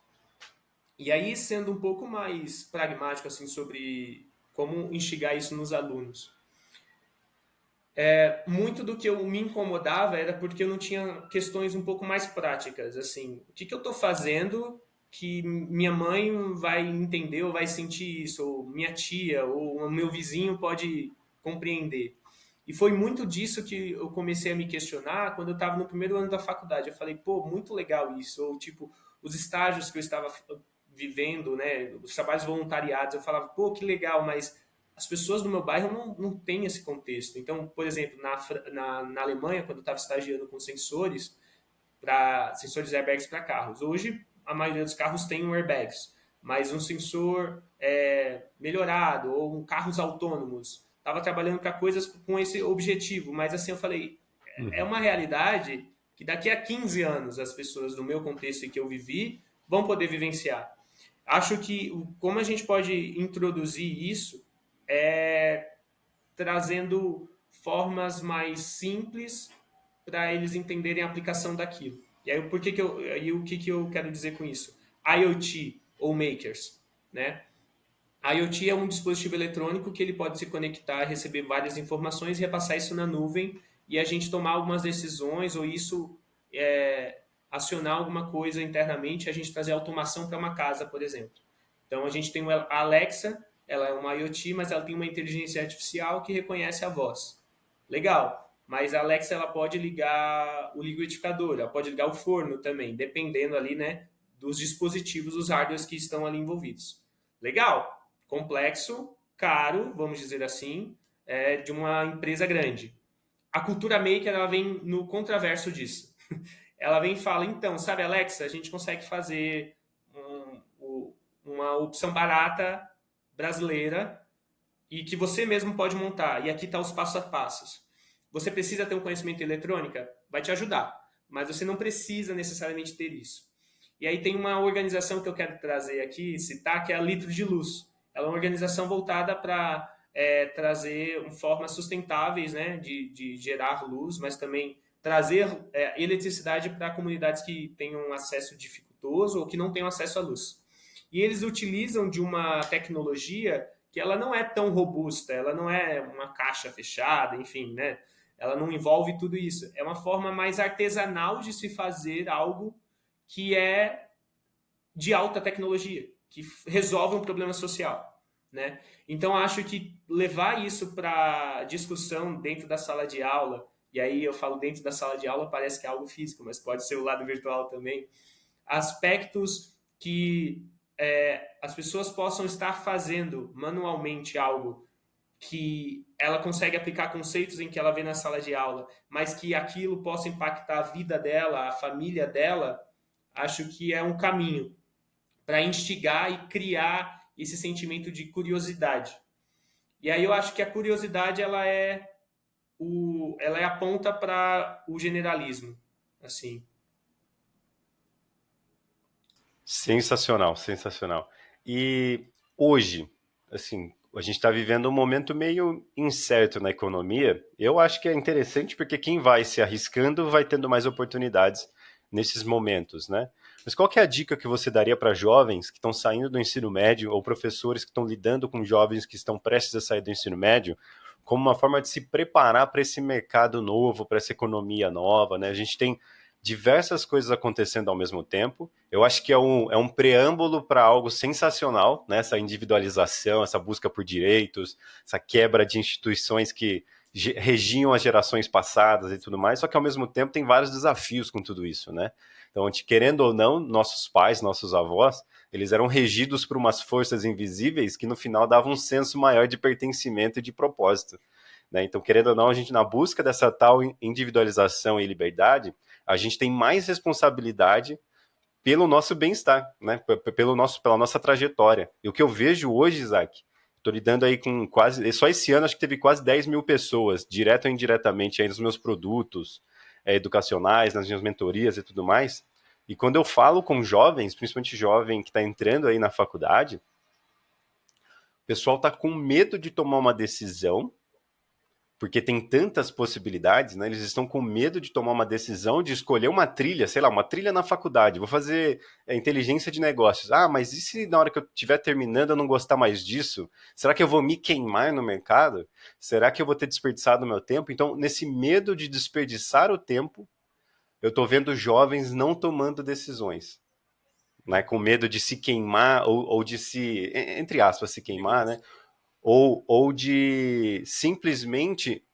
E aí, sendo um pouco mais pragmático, assim, sobre como instigar isso nos alunos. Muito do que eu me incomodava era porque eu não tinha questões um pouco mais práticas, assim, o que que eu estou fazendo que minha mãe vai entender ou vai sentir isso, ou minha tia, ou o meu vizinho pode compreender. E foi muito disso que eu comecei a me questionar quando eu estava no primeiro ano da faculdade. Eu falei, pô, muito legal isso, ou tipo, os estágios que eu estava vivendo, né, os trabalhos voluntariados, eu falava, pô, que legal, mas as pessoas do meu bairro não têm esse contexto. Então, por exemplo, na Alemanha, quando eu estava estagiando com sensores, para sensores airbags para carros. Hoje, a maioria dos carros tem um airbags, mas um sensor melhorado ou um carros autônomos. Estava trabalhando para coisas com esse objetivo, mas assim eu falei, é Uhum. uma realidade que daqui a 15 anos as pessoas do meu contexto em que eu vivi vão poder vivenciar. Acho que como a gente pode introduzir isso é trazendo formas mais simples para eles entenderem a aplicação daquilo. E aí, o que eu quero dizer com isso? IoT ou makers, né? IoT é um dispositivo eletrônico que ele pode se conectar, receber várias informações e repassar isso na nuvem e a gente tomar algumas decisões ou isso acionar alguma coisa internamente, a gente trazer automação para uma casa, por exemplo. Então a gente tem a Alexa, ela é uma IoT, mas ela tem uma inteligência artificial que reconhece a voz. Legal, mas a Alexa ela pode ligar o liquidificador, ela pode ligar o forno também, dependendo ali, né, dos dispositivos, dos hardwares que estão ali envolvidos. Legal, complexo, caro, vamos dizer assim, de uma empresa grande. A cultura maker ela vem no contraverso disso. Ela vem e fala, então, sabe, Alexa, a gente consegue fazer uma opção barata brasileira e que você mesmo pode montar. E aqui está os passos a passos. Você precisa ter um conhecimento eletrônica? Vai te ajudar. Mas você não precisa necessariamente ter isso. E aí tem uma organização que eu quero trazer aqui, citar, que é a Litro de Luz. Ela é uma organização voltada para trazer formas sustentáveis, né, de gerar luz, mas também trazer eletricidade para comunidades que tenham acesso dificultoso ou que não tenham acesso à luz. E eles utilizam de uma tecnologia que ela não é tão robusta, ela não é uma caixa fechada, enfim, né? Ela não envolve tudo isso. É uma forma mais artesanal de se fazer algo que é de alta tecnologia, que resolve um problema social. Né? Então, acho que levar isso para discussão dentro da sala de aula, e aí eu falo dentro da sala de aula, parece que é algo físico, mas pode ser o lado virtual também, aspectos que as pessoas possam estar fazendo manualmente algo que ela consegue aplicar conceitos em que ela vê na sala de aula, mas que aquilo possa impactar a vida dela, a família dela, acho que é um caminho para instigar e criar esse sentimento de curiosidade. E aí eu acho que a curiosidade ela é a ponta para o generalismo, assim. Sensacional, sensacional. E hoje, assim, a gente está vivendo um momento meio incerto na economia. Eu acho que é interessante porque quem vai se arriscando vai tendo mais oportunidades nesses momentos, né? Mas qual que é a dica que você daria para jovens que estão saindo do ensino médio ou professores que estão lidando com jovens que estão prestes a sair do ensino médio, como uma forma de se preparar para esse mercado novo, para essa economia nova, né? A gente tem diversas coisas acontecendo ao mesmo tempo. Eu acho que é um preâmbulo para algo sensacional, né? Essa individualização, essa busca por direitos, essa quebra de instituições que regiam as gerações passadas e tudo mais, só que ao mesmo tempo tem vários desafios com tudo isso, né? Então, querendo ou não, nossos pais, nossos avós, eles eram regidos por umas forças invisíveis que no final davam um senso maior de pertencimento e de propósito. Né? Então, querendo ou não, a gente na busca dessa tal individualização e liberdade, a gente tem mais responsabilidade pelo nosso bem-estar, né? Pela nossa trajetória. E o que eu vejo hoje, Isaac, estou lidando aí com quase, só esse ano acho que teve quase 10 mil pessoas, direto ou indiretamente, aí nos meus produtos educacionais, nas minhas mentorias e tudo mais. E quando eu falo com jovens, principalmente jovem que está entrando aí na faculdade, o pessoal está com medo de tomar uma decisão porque tem tantas possibilidades, né? Eles estão com medo de tomar uma decisão de escolher uma trilha, sei lá, uma trilha na faculdade. Vou fazer inteligência de negócios. Ah, mas e se na hora que eu estiver terminando eu não gostar mais disso? Será que eu vou me queimar no mercado? Será que eu vou ter desperdiçado o meu tempo? Então, nesse medo de desperdiçar o tempo, eu estou vendo jovens não tomando decisões. Né, com medo de se queimar ou de se, entre aspas, se queimar, né? Ou de simplesmente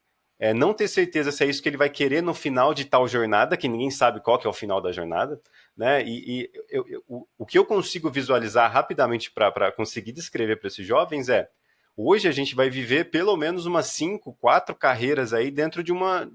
não ter certeza se é isso que ele vai querer no final de tal jornada, que ninguém sabe qual que é o final da jornada, né? O que eu consigo visualizar rapidamente para conseguir descrever para esses jovens é: hoje a gente vai viver pelo menos umas 5, 4 carreiras aí dentro de uma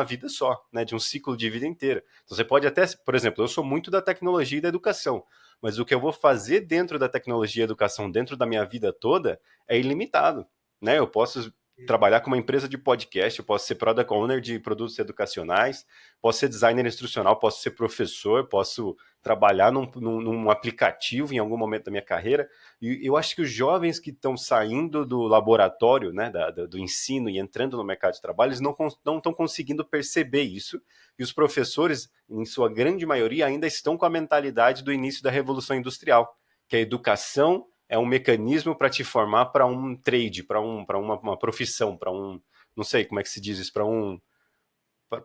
vida só, né? De um ciclo de vida inteira. Então você pode até, por exemplo, eu sou muito da tecnologia e da educação, mas o que eu vou fazer dentro da tecnologia e educação, dentro da minha vida toda, é ilimitado, né? Eu posso trabalhar com uma empresa de podcast, eu posso ser product owner de produtos educacionais, posso ser designer instrucional, posso ser professor, posso trabalhar num aplicativo em algum momento da minha carreira. E eu acho que os jovens que estão saindo do laboratório, né, do ensino e entrando no mercado de trabalho, eles não estão conseguindo perceber isso. E os professores, em sua grande maioria, ainda estão com a mentalidade do início da Revolução Industrial, que a educação é um mecanismo para te formar para um trade, para uma profissão, para um, não sei como é que se diz isso,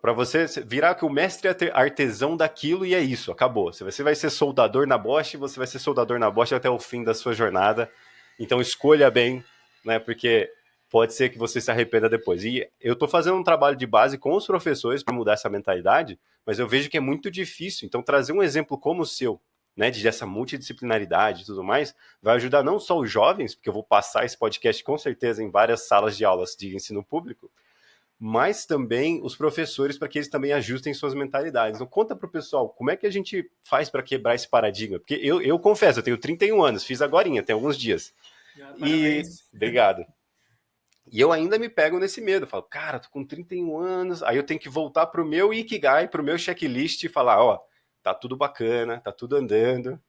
para você virar que o mestre artesão daquilo e é isso, acabou. Você vai ser soldador na Bosch, você vai ser soldador na Bosch até o fim da sua jornada. Então escolha bem, né? Porque pode ser que você se arrependa depois. E eu estou fazendo um trabalho de base com os professores para mudar essa mentalidade, mas eu vejo que é muito difícil. Então trazer um exemplo como o seu, né, dessa multidisciplinaridade e tudo mais, vai ajudar não só os jovens, porque eu vou passar esse podcast com certeza em várias salas de aulas de ensino público, mas também os professores para que eles também ajustem suas mentalidades. Então conta para o pessoal, como é que a gente faz para quebrar esse paradigma? Porque eu confesso, eu tenho 31 anos, fiz agorinha, tem alguns dias. E Parabéns. obrigado. E eu ainda me pego nesse medo, falo, cara, tô com 31 anos, aí eu tenho que voltar pro meu Ikigai, pro meu checklist e falar, ó, tá tudo bacana, tá tudo andando,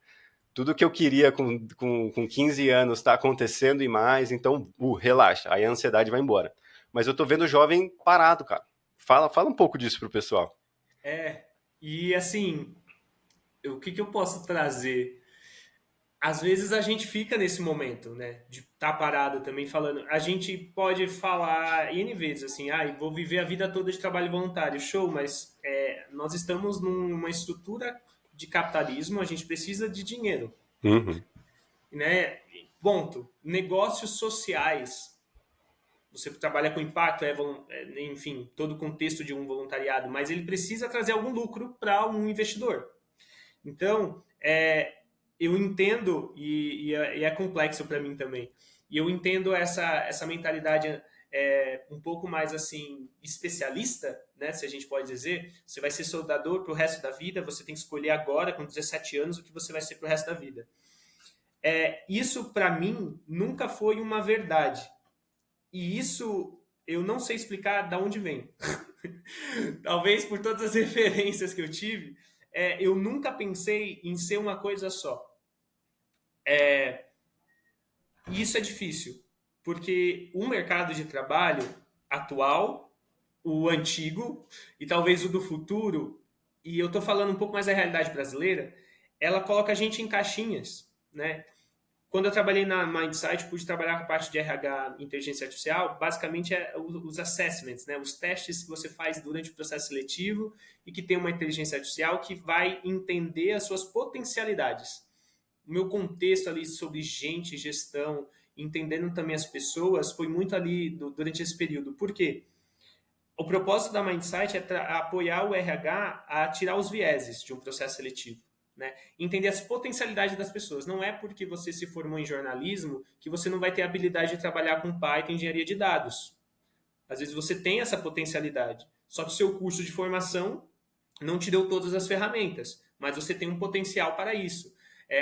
tudo que eu queria com 15 anos está acontecendo e mais, então, relaxa, aí a ansiedade vai embora. Mas eu tô vendo o jovem parado, cara. Fala um pouco disso pro pessoal. E assim, o que eu posso trazer? Às vezes a gente fica nesse momento, né, de estar parado também falando. A gente pode falar N vezes assim, vou viver a vida toda de trabalho voluntário, show, mas nós estamos numa estrutura de capitalismo, a gente precisa de dinheiro, Uhum. né? Ponto. Negócios sociais. Você trabalha com impacto, enfim, todo o contexto de um voluntariado, mas ele precisa trazer algum lucro para um investidor. Então, eu entendo, e é complexo para mim também, e eu entendo essa mentalidade um pouco mais assim especialista, né, se a gente pode dizer. Você vai ser soldador para o resto da vida, você tem que escolher agora, com 17 anos, o que você vai ser para o resto da vida. Isso, para mim, nunca foi uma verdade. E isso eu não sei explicar de onde vem. Talvez por todas as referências que eu tive, eu nunca pensei em ser uma coisa só. E isso é difícil, porque o mercado de trabalho atual, o antigo e talvez o do futuro, e eu estou falando um pouco mais da realidade brasileira, ela coloca a gente em caixinhas, né? Quando eu trabalhei na Mindsight, pude trabalhar com a parte de RH e inteligência artificial. Basicamente, os assessments, né? Os testes que você faz durante o processo seletivo e que tem uma inteligência artificial que vai entender as suas potencialidades. O meu contexto ali sobre gente, gestão, entendendo também as pessoas, foi muito ali durante esse período. Por quê? O propósito da Mindsight é apoiar o RH a tirar os vieses de um processo seletivo. Né? Entender as potencialidades das pessoas. Não é porque você se formou em jornalismo que você não vai ter a habilidade de trabalhar com Python e engenharia de dados. Às vezes você tem essa potencialidade, só que o seu curso de formação não te deu todas as ferramentas, mas você tem um potencial para isso.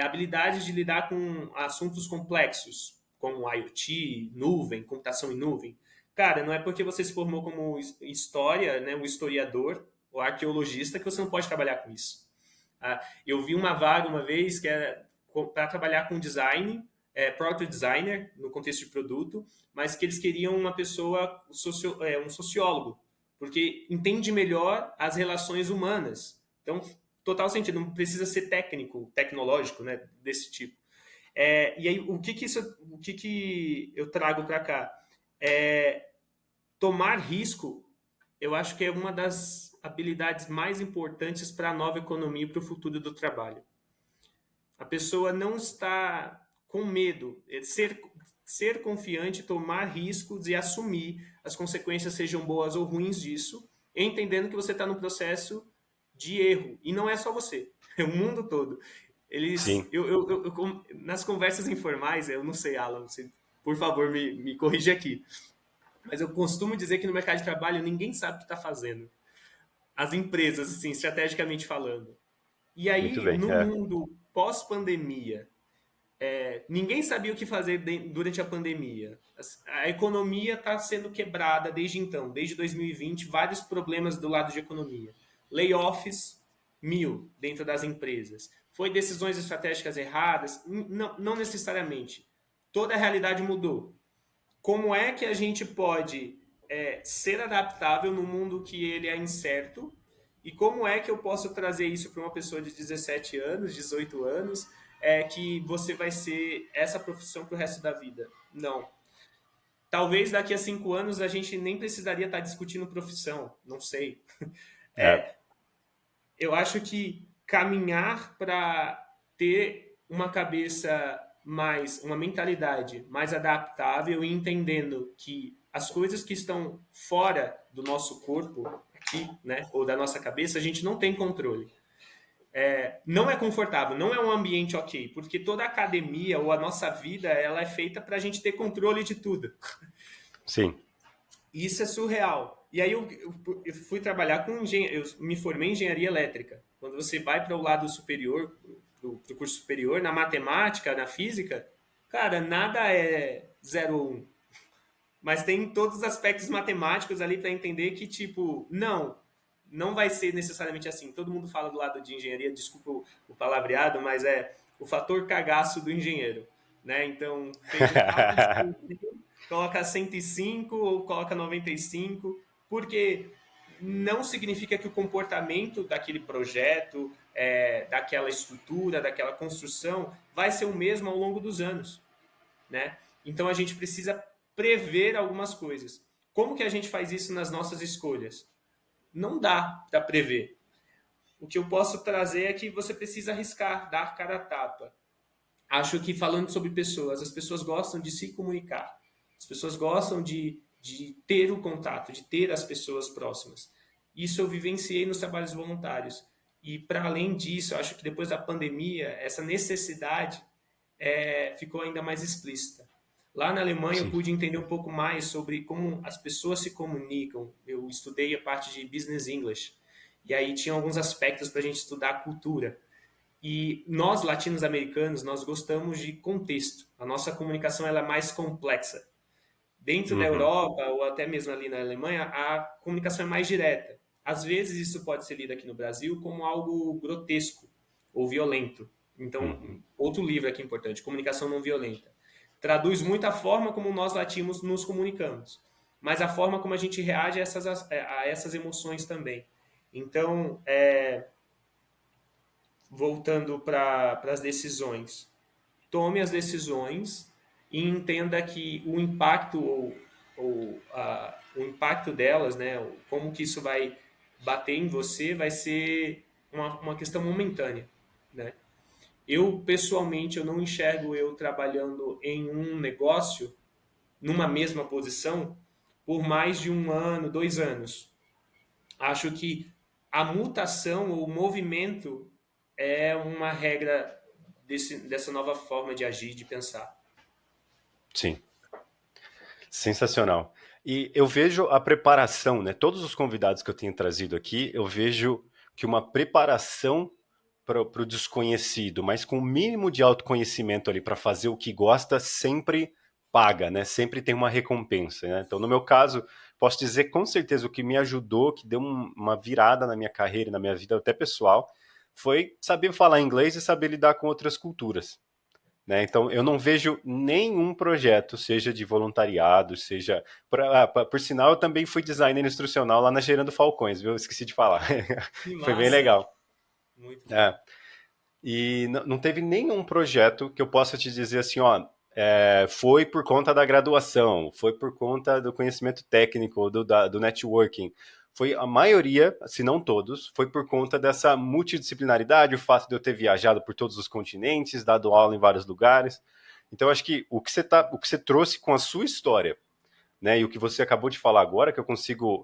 Habilidades de lidar com assuntos complexos, como IoT, nuvem, computação em nuvem. Cara, não é porque você se formou como história, né, um historiador ou arqueologista que você não pode trabalhar com isso. Eu vi uma vaga uma vez que era para trabalhar com design, product designer, no contexto de produto, mas que eles queriam uma pessoa, um sociólogo, porque entende melhor as relações humanas. Então, total sentido, não precisa ser técnico, tecnológico, né, desse tipo. E aí, o que eu trago para cá? Tomar risco, eu acho que é uma das habilidades mais importantes para a nova economia e para o futuro do trabalho. A pessoa não está com medo. ser confiante, tomar riscos e assumir as consequências, sejam boas ou ruins disso, entendendo que você está no processo de erro. E não é só você, é o mundo todo. Sim, Nas conversas informais, eu não sei, Alan, você, por favor, me corrija aqui. Mas eu costumo dizer que no mercado de trabalho ninguém sabe o que está fazendo. As empresas, assim, estrategicamente falando. E muito aí, bem. no É, mundo pós-pandemia, ninguém sabia o que fazer durante a pandemia. A economia está sendo quebrada desde então, desde 2020, vários problemas do lado de economia. Layoffs, 1.000 dentro das empresas. Foi decisões estratégicas erradas? Não, não necessariamente. Toda a realidade mudou. Como é que a gente pode ser adaptável no mundo que ele é incerto? E como é que eu posso trazer isso para uma pessoa de 17 anos, 18 anos, que você vai ser essa profissão para o resto da vida? Não. Talvez daqui a 5 anos a gente nem precisaria estar discutindo profissão, não sei. é, Eu acho que caminhar para ter uma cabeça mais, uma mentalidade mais adaptável e entendendo que as coisas que estão fora do nosso corpo, aqui, né, ou da nossa cabeça, a gente não tem controle. Não é confortável, não é um ambiente ok, porque toda a academia ou a nossa vida ela é feita para a gente ter controle de tudo. sim. E isso é surreal. E aí eu fui trabalhar com engenharia, eu me formei em engenharia elétrica. Quando você vai para o lado superior, para o curso superior, na matemática, na física, cara, nada é 0 ou 1. Mas tem todos os aspectos matemáticos ali para entender que, tipo, não vai ser necessariamente assim. Todo mundo fala do lado de engenharia, desculpa o palavreado, mas é o fator cagaço do engenheiro. Né? Então, fez um cálculo diferencial, coloca 105 ou coloca 95, porque não significa que o comportamento daquele projeto, daquela estrutura, daquela construção, vai ser o mesmo ao longo dos anos. Né? Então a gente precisa prever algumas coisas. Como que a gente faz isso nas nossas escolhas? Não dá para prever. O que eu posso trazer é que você precisa arriscar, dar cara a tapa. Acho que falando sobre pessoas, as pessoas gostam de se comunicar. As pessoas gostam de ter o contato, de ter as pessoas próximas. Isso eu vivenciei nos trabalhos voluntários. E para além disso, acho que depois da pandemia, essa necessidade ficou ainda mais explícita. Lá na Alemanha eu Sim. pude entender um pouco mais sobre como as pessoas se comunicam. Eu estudei a parte de Business English. E aí tinha alguns aspectos para a gente estudar a cultura. E nós, latinos-americanos, nós gostamos de contexto. A nossa comunicação ela é mais complexa. Dentro da Uhum, Europa, ou até mesmo ali na Alemanha, a comunicação é mais direta. Às vezes isso pode ser lido aqui no Brasil como algo grotesco ou violento. Então, uhum. outro livro aqui importante, Comunicação Não Violenta. Traduz muito a forma como nós latinos nos comunicamos, mas a forma como a gente reage a essas emoções também. Então, voltando para as decisões, tome as decisões e entenda que o impacto o impacto delas, né, como que isso vai bater em você, vai ser uma questão momentânea, né? Eu pessoalmente eu não enxergo eu trabalhando em um negócio numa mesma posição por mais de 1 ano, 2 anos. Acho que a mutação ou o movimento é uma regra dessa nova forma de agir, de pensar. Sim, sensacional. E eu vejo a preparação, né? Todos os convidados que eu tenho trazido aqui, eu vejo que uma preparação para o desconhecido, mas com o mínimo de autoconhecimento ali para fazer o que gosta, sempre paga, né? Sempre tem uma recompensa, né? Então, no meu caso, posso dizer com certeza o que me ajudou, que deu uma virada na minha carreira, na minha vida até pessoal, foi saber falar inglês e saber lidar com outras culturas. Né? Então, eu não vejo nenhum projeto, seja de voluntariado, seja. Por sinal, eu também fui designer instrucional lá na Gerando Falcões, viu? Esqueci de falar. Que Foi bem massa! legal. Muito bom. É. E não teve nenhum projeto que eu possa te dizer assim, ó, foi por conta da graduação, foi por conta do conhecimento técnico, do networking. Foi a maioria, se não todos, foi por conta dessa multidisciplinaridade, o fato de eu ter viajado por todos os continentes, dado aula em vários lugares. Então, eu acho que o que você trouxe com a sua história, né, e o que você acabou de falar agora, que eu consigo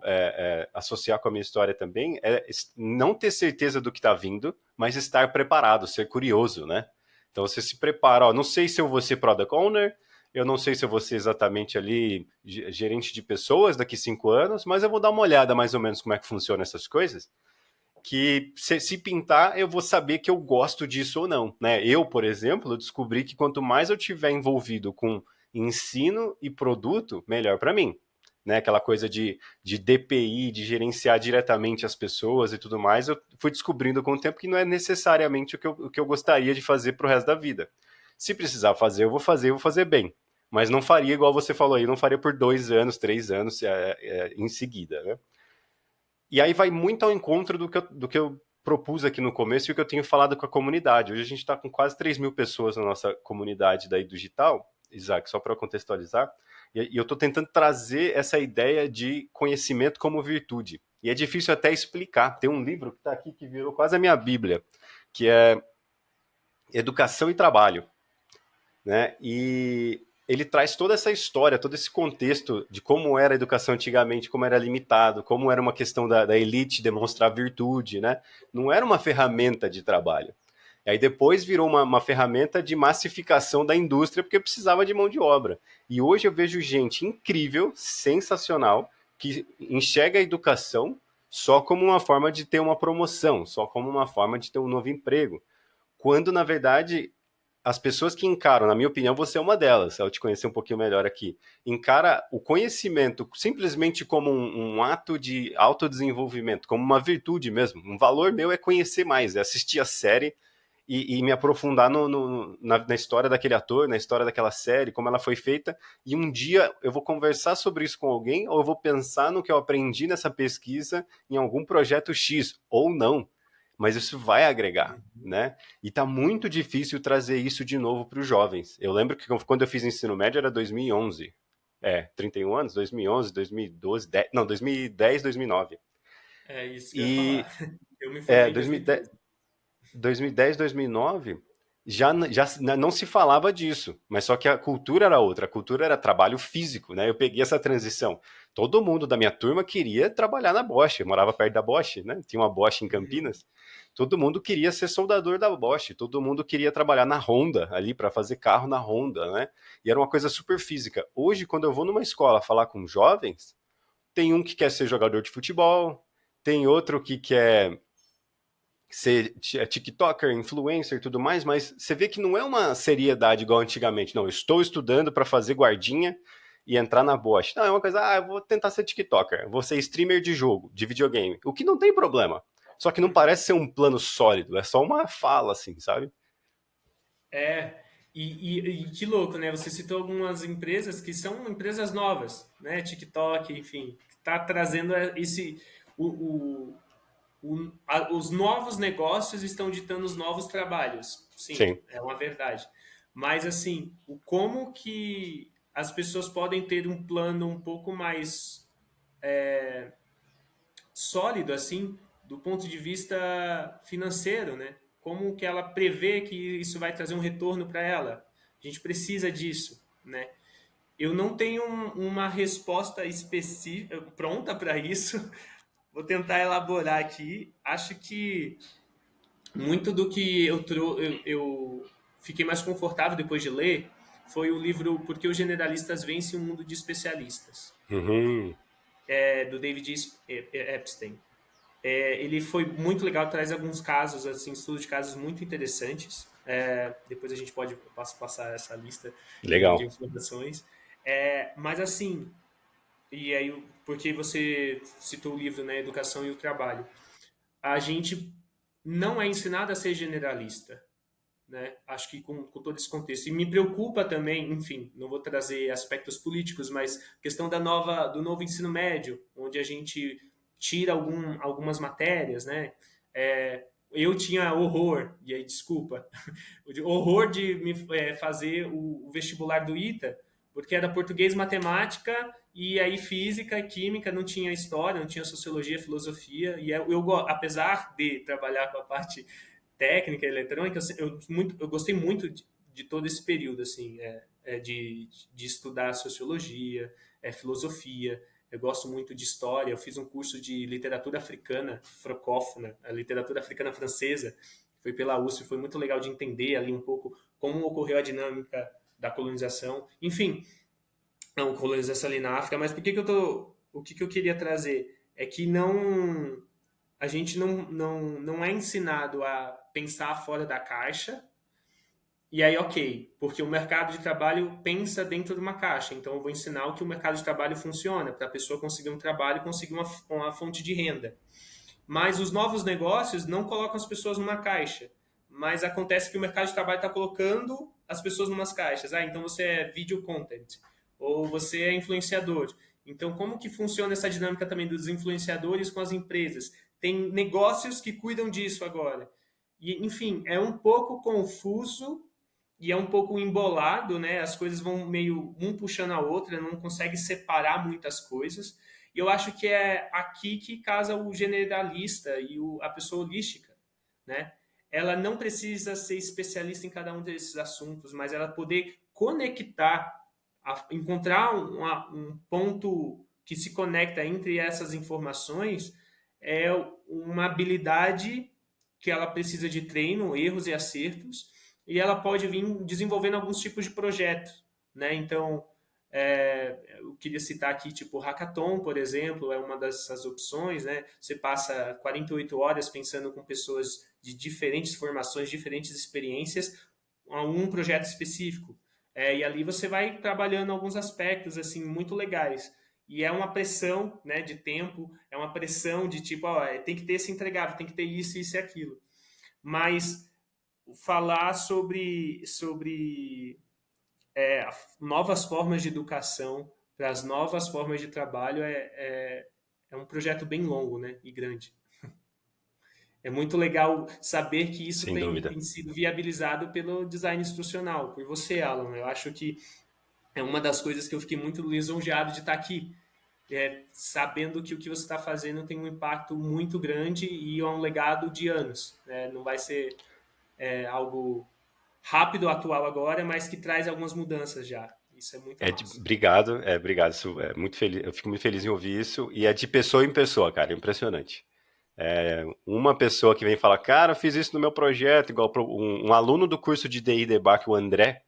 associar com a minha história também, é não ter certeza do que está vindo, mas estar preparado, ser curioso, né? Então você se prepara, ó, não sei se eu vou ser Product Owner, eu não sei se eu vou ser exatamente ali gerente de pessoas daqui 5 anos, mas eu vou dar uma olhada mais ou menos como é que funciona essas coisas, que se pintar eu vou saber que eu gosto disso ou não, né? Eu, por exemplo, eu descobri que quanto mais eu tiver envolvido com ensino e produto, melhor para mim, né? Aquela coisa de DPI, de gerenciar diretamente as pessoas e tudo mais, eu fui descobrindo com o tempo que não é necessariamente o que eu gostaria de fazer pro resto da vida. Se precisar fazer, eu vou fazer bem. Mas não faria igual você falou aí, não faria por 2 anos, 3 anos em seguida, né? E aí vai muito ao encontro do que eu propus aqui no começo e o que eu tenho falado com a comunidade. Hoje a gente está com quase 3 mil pessoas na nossa comunidade daí do digital, Isaac, só para contextualizar, e eu estou tentando trazer essa ideia de conhecimento como virtude. E é difícil até explicar. Tem um livro que está aqui que virou quase a minha Bíblia, que é Educação e Trabalho, né? E ele traz toda essa história, todo esse contexto de como era a educação antigamente, como era limitado, como era uma questão da elite demonstrar virtude, né? Não era uma ferramenta de trabalho. E aí depois virou uma ferramenta de massificação da indústria porque precisava de mão de obra. E hoje eu vejo gente incrível, sensacional, que enxerga a educação só como uma forma de ter uma promoção, só como uma forma de ter um novo emprego. Quando, na verdade, as pessoas que encaram, na minha opinião, você é uma delas, ao te conhecer um pouquinho melhor aqui, encara o conhecimento simplesmente como um ato de autodesenvolvimento, como uma virtude mesmo. Um valor meu é conhecer mais, é assistir a série e me aprofundar na história daquele ator, na história daquela série, como ela foi feita, e um dia eu vou conversar sobre isso com alguém, ou eu vou pensar no que eu aprendi nessa pesquisa em algum projeto X, ou não. Mas isso vai agregar, né? E tá muito difícil trazer isso de novo para os jovens. Eu lembro que quando eu fiz ensino médio era 2011. 31 anos, 2011, 2012, 10, não, 2010, 2009. É isso que eu ia falar. E Eu me formei em 2010, 2013. 2010, 2009, já não se falava disso, mas só que a cultura era outra, a cultura era trabalho físico, né? Eu peguei essa transição. Todo mundo da minha turma queria trabalhar na Bosch, eu morava perto da Bosch, né? Tinha uma Bosch em Uhum. Campinas. Todo mundo queria ser soldador da Bosch, todo mundo queria trabalhar na Honda, ali para fazer carro na Honda, né? E era uma coisa super física. Hoje, quando eu vou numa escola falar com jovens, tem um que quer ser jogador de futebol, tem outro que quer ser TikToker, influencer e tudo mais, mas você vê que não é uma seriedade igual antigamente. Não, eu estou estudando para fazer guardinha e entrar na Bosch. Não, é uma coisa, eu vou tentar ser TikToker, vou ser streamer de jogo, de videogame. O que não tem problema. Só que não parece ser um plano sólido, é só uma fala, assim, sabe? É, e que louco, né? Você citou algumas empresas que são empresas novas, né? TikTok, enfim, que está trazendo esse. Os novos negócios estão ditando os novos trabalhos. Sim, Sim, é uma verdade. Mas, assim, o como que as pessoas podem ter um plano um pouco mais sólido, assim, do ponto de vista financeiro, né? Como que ela prevê que isso vai trazer um retorno para ela? A gente precisa disso, né? Eu não tenho uma resposta específica pronta para isso. Vou tentar elaborar aqui. Acho que muito do que eu fiquei mais confortável depois de ler foi o livro Por que os Generalistas Vencem o Mundo de Especialistas, uhum, do David Epstein. Ele foi muito legal, traz alguns casos, assim, estudos de casos muito interessantes. Depois a gente pode passar essa lista de legal. informações. Mas assim, e aí, porque você citou o livro, né, Educação e o Trabalho, a gente não é ensinado a ser generalista, né? Acho que com todo esse contexto. E me preocupa também, enfim, não vou trazer aspectos políticos, mas questão do novo ensino médio, onde a gente tira algumas matérias, né? Eu tinha horror, e aí desculpa, horror de fazer o vestibular do ITA, porque era português, matemática, e aí física, química, não tinha história, não tinha sociologia, filosofia, e apesar de trabalhar com a parte técnica, eletrônica, eu gostei muito de todo esse período, assim, de estudar sociologia, filosofia. Eu gosto muito de história. Eu fiz um curso de literatura africana francófona, a literatura africana francesa. Foi pela USP, foi muito legal de entender ali um pouco como ocorreu a dinâmica da colonização. Enfim, não, colonização ali na África. Mas por que que eu tô, o que que eu queria trazer é que não a gente não é ensinado a pensar fora da caixa. E aí, ok, porque o mercado de trabalho pensa dentro de uma caixa. Então, eu vou ensinar o que o mercado de trabalho funciona, para a pessoa conseguir um trabalho e conseguir uma fonte de renda. Mas os novos negócios não colocam as pessoas numa caixa. Mas acontece que o mercado de trabalho está colocando as pessoas numas caixas. Ah, então você é video content, ou você é influenciador. Então, como que funciona essa dinâmica também dos influenciadores com as empresas? Tem negócios que cuidam disso agora. E, enfim, é um pouco confuso e é um pouco embolado, né? As coisas vão meio um puxando a outra, não consegue separar muitas coisas. E eu acho que é aqui que casa o generalista e a pessoa holística, né? Ela não precisa ser especialista em cada um desses assuntos, mas ela poder conectar, encontrar um ponto que se conecta entre essas informações é uma habilidade que ela precisa de treino, erros e acertos, e ela pode vir desenvolvendo alguns tipos de projetos, né? Então, eu queria citar aqui, tipo, o Hackathon, por exemplo, é uma dessas opções, né? Você passa 48 horas pensando com pessoas de diferentes formações, diferentes experiências, a um projeto específico. E ali você vai trabalhando alguns aspectos, assim, muito legais. E é uma pressão, né, de tempo, é uma pressão de tipo, ó, tem que ter esse entregável, tem que ter isso e aquilo. Mas falar sobre novas formas de educação para as novas formas de trabalho é um projeto bem longo, né, e grande. É muito legal saber que isso Sem tem, dúvida. tem sido viabilizado pelo design instrucional, por você, Alan. Eu acho que é uma das coisas que eu fiquei muito lisonjeado de estar aqui, sabendo que o que você está fazendo tem um impacto muito grande e é um legado de anos. Né? Não vai ser algo rápido, atual agora, mas que traz algumas mudanças já. Isso é muito massa. Obrigado, obrigado. Isso é muito feliz, eu fico muito feliz em ouvir isso. E é de pessoa em pessoa, cara, impressionante. Uma pessoa que vem falar, cara, eu fiz isso no meu projeto, igual um aluno do curso de DI Debug, o André,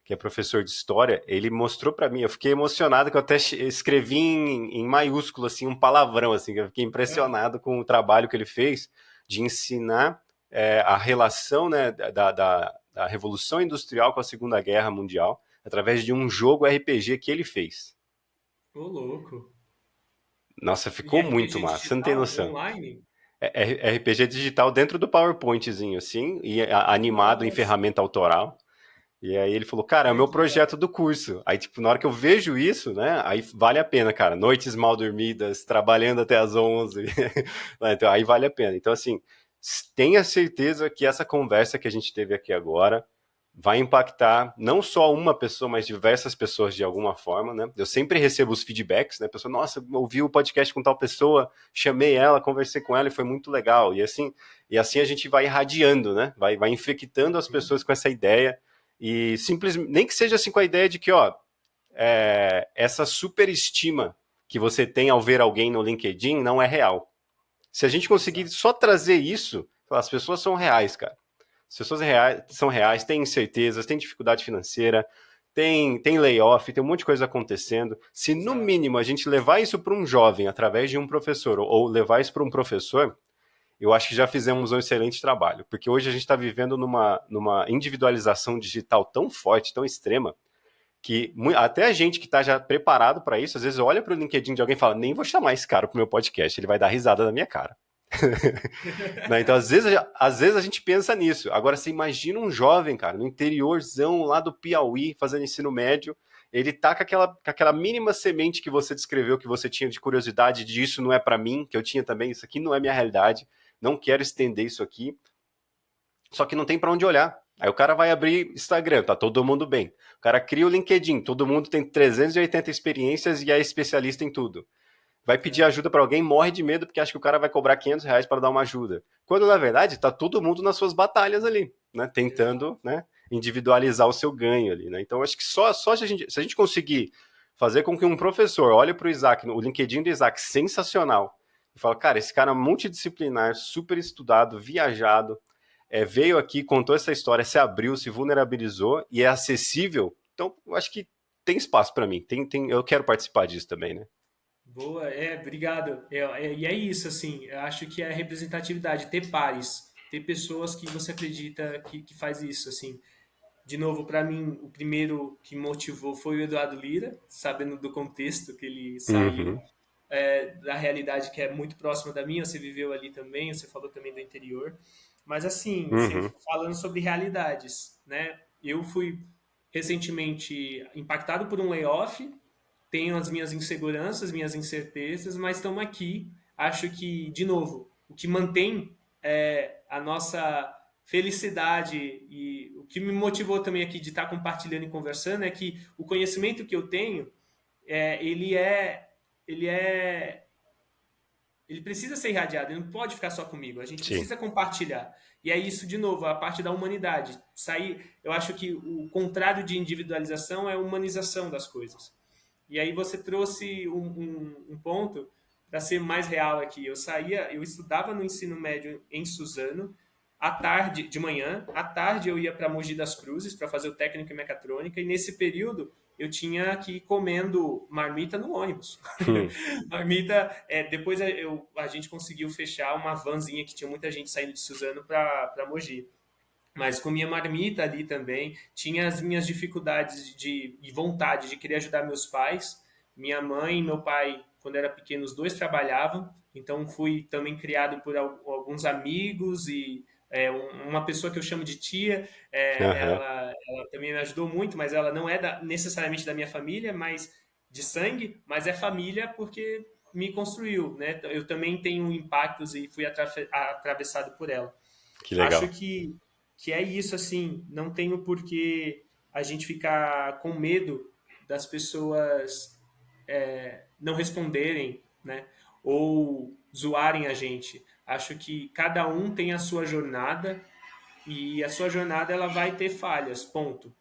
que é professor de história, ele mostrou para mim, eu fiquei emocionado que eu até escrevi em maiúsculo assim um palavrão assim, que eu fiquei impressionado com o trabalho que ele fez de ensinar a relação, né, da Revolução Industrial com a Segunda Guerra Mundial através de um jogo RPG que ele fez. Ô, louco. Nossa, E ficou muito RPG massa, você não tem digital, noção. online? RPG digital dentro do PowerPointzinho, assim, e animado em Nossa, ferramenta autoral. E aí ele falou, cara, é o olha meu que legal. projeto do curso. Aí, tipo, na hora que eu vejo isso, né, aí vale a pena, cara. Noites mal dormidas, trabalhando até as 11. Então, aí vale a pena. Então, assim, tenha certeza que essa conversa que a gente teve aqui agora vai impactar não só uma pessoa, mas diversas pessoas de alguma forma, né? Eu sempre recebo os feedbacks, né? A pessoa, nossa, ouvi o podcast com tal pessoa, chamei ela, conversei com ela e foi muito legal. E assim a gente vai irradiando, né? Vai infectando as pessoas com essa ideia e simplesmente, nem que seja assim com a ideia de que, ó, essa superestima que você tem ao ver alguém no LinkedIn não é real. Se a gente conseguir Exato. só trazer isso, as pessoas são reais, cara. As pessoas são reais, têm incertezas, têm dificuldade financeira, tem layoff, tem um monte de coisa acontecendo. Se no Exato. mínimo a gente levar isso para um jovem através de um professor, ou levar isso para um professor, eu acho que já fizemos um excelente trabalho. Porque hoje a gente está vivendo numa individualização digital tão forte, tão extrema, que até a gente que está já preparado para isso, às vezes olha para o LinkedIn de alguém e fala: nem vou chamar esse cara para o meu podcast, ele vai dar risada na minha cara. Né? Então, às vezes a gente pensa nisso. Agora, você imagina um jovem, cara, no interiorzão lá do Piauí, fazendo ensino médio, ele tá com aquela mínima semente que você descreveu, que você tinha de curiosidade, de isso não é para mim, que eu tinha também, isso aqui não é minha realidade, não quero estender isso aqui, só que não tem para onde olhar. Aí o cara vai abrir Instagram, tá todo mundo bem. O cara cria o LinkedIn, todo mundo tem 380 experiências e é especialista em tudo. Vai pedir É, ajuda para alguém, morre de medo porque acha que o cara vai cobrar R$ 500 para dar uma ajuda. Quando na verdade tá todo mundo nas suas batalhas ali, né? exato. Tentando, né? individualizar o seu ganho ali, né? Então, acho que só se a gente conseguir fazer com que um professor olhe para o Isaac, o LinkedIn do Isaac, sensacional, e fala, cara, esse cara é multidisciplinar, super estudado, viajado, veio aqui, contou essa história, se abriu, se vulnerabilizou e é acessível. Então, eu acho que tem espaço para mim. Eu quero participar disso também, né? Boa, obrigado. E é isso, assim, eu acho que é representatividade, ter pares, ter pessoas que você acredita que faz isso, assim. De novo, para mim, o primeiro que motivou foi o Eduardo Lira, sabendo do contexto que ele saiu, Uhum, da realidade que é muito próxima da minha, você viveu ali também, você falou também do interior. Mas assim, uhum, falando sobre realidades, né? Eu fui recentemente impactado por um layoff, tenho as minhas inseguranças, minhas incertezas, mas estamos aqui. Acho que, de novo, o que mantém a nossa felicidade e o que me motivou também aqui de estar compartilhando e conversando é que o conhecimento que eu tenho, é, ele é, ele é ele precisa ser irradiado, ele não pode ficar só comigo. A gente sim. precisa compartilhar. E é isso, de novo, a parte da humanidade. Eu acho que o contrário de individualização é a humanização das coisas. E aí você trouxe um ponto para ser mais real aqui. Eu estudava no ensino médio em Suzano, à tarde, de manhã, à tarde eu ia para Mogi das Cruzes para fazer o técnico em mecatrônica, e nesse período eu tinha que ir comendo marmita no ônibus. Hum, Marmita, depois a gente conseguiu fechar uma vanzinha que tinha muita gente saindo de Suzano para Mogi. Mas comia marmita ali também. Tinha as minhas dificuldades de vontade de querer ajudar meus pais. Minha mãe e meu pai, quando era pequeno, os dois trabalhavam. Então fui também criado por alguns amigos e uma pessoa que eu chamo de tia. aham, Ela também me ajudou muito, mas ela não é necessariamente da minha família, mas de sangue, mas é família porque me construiu, né? Eu também tenho impactos e fui atravessado por ela. que Acho legal. que é isso, assim, não tenho por que a gente ficar com medo das pessoas não responderem, né? Ou zoarem a gente. Acho que cada um tem a sua jornada e a sua jornada ela vai ter falhas, ponto.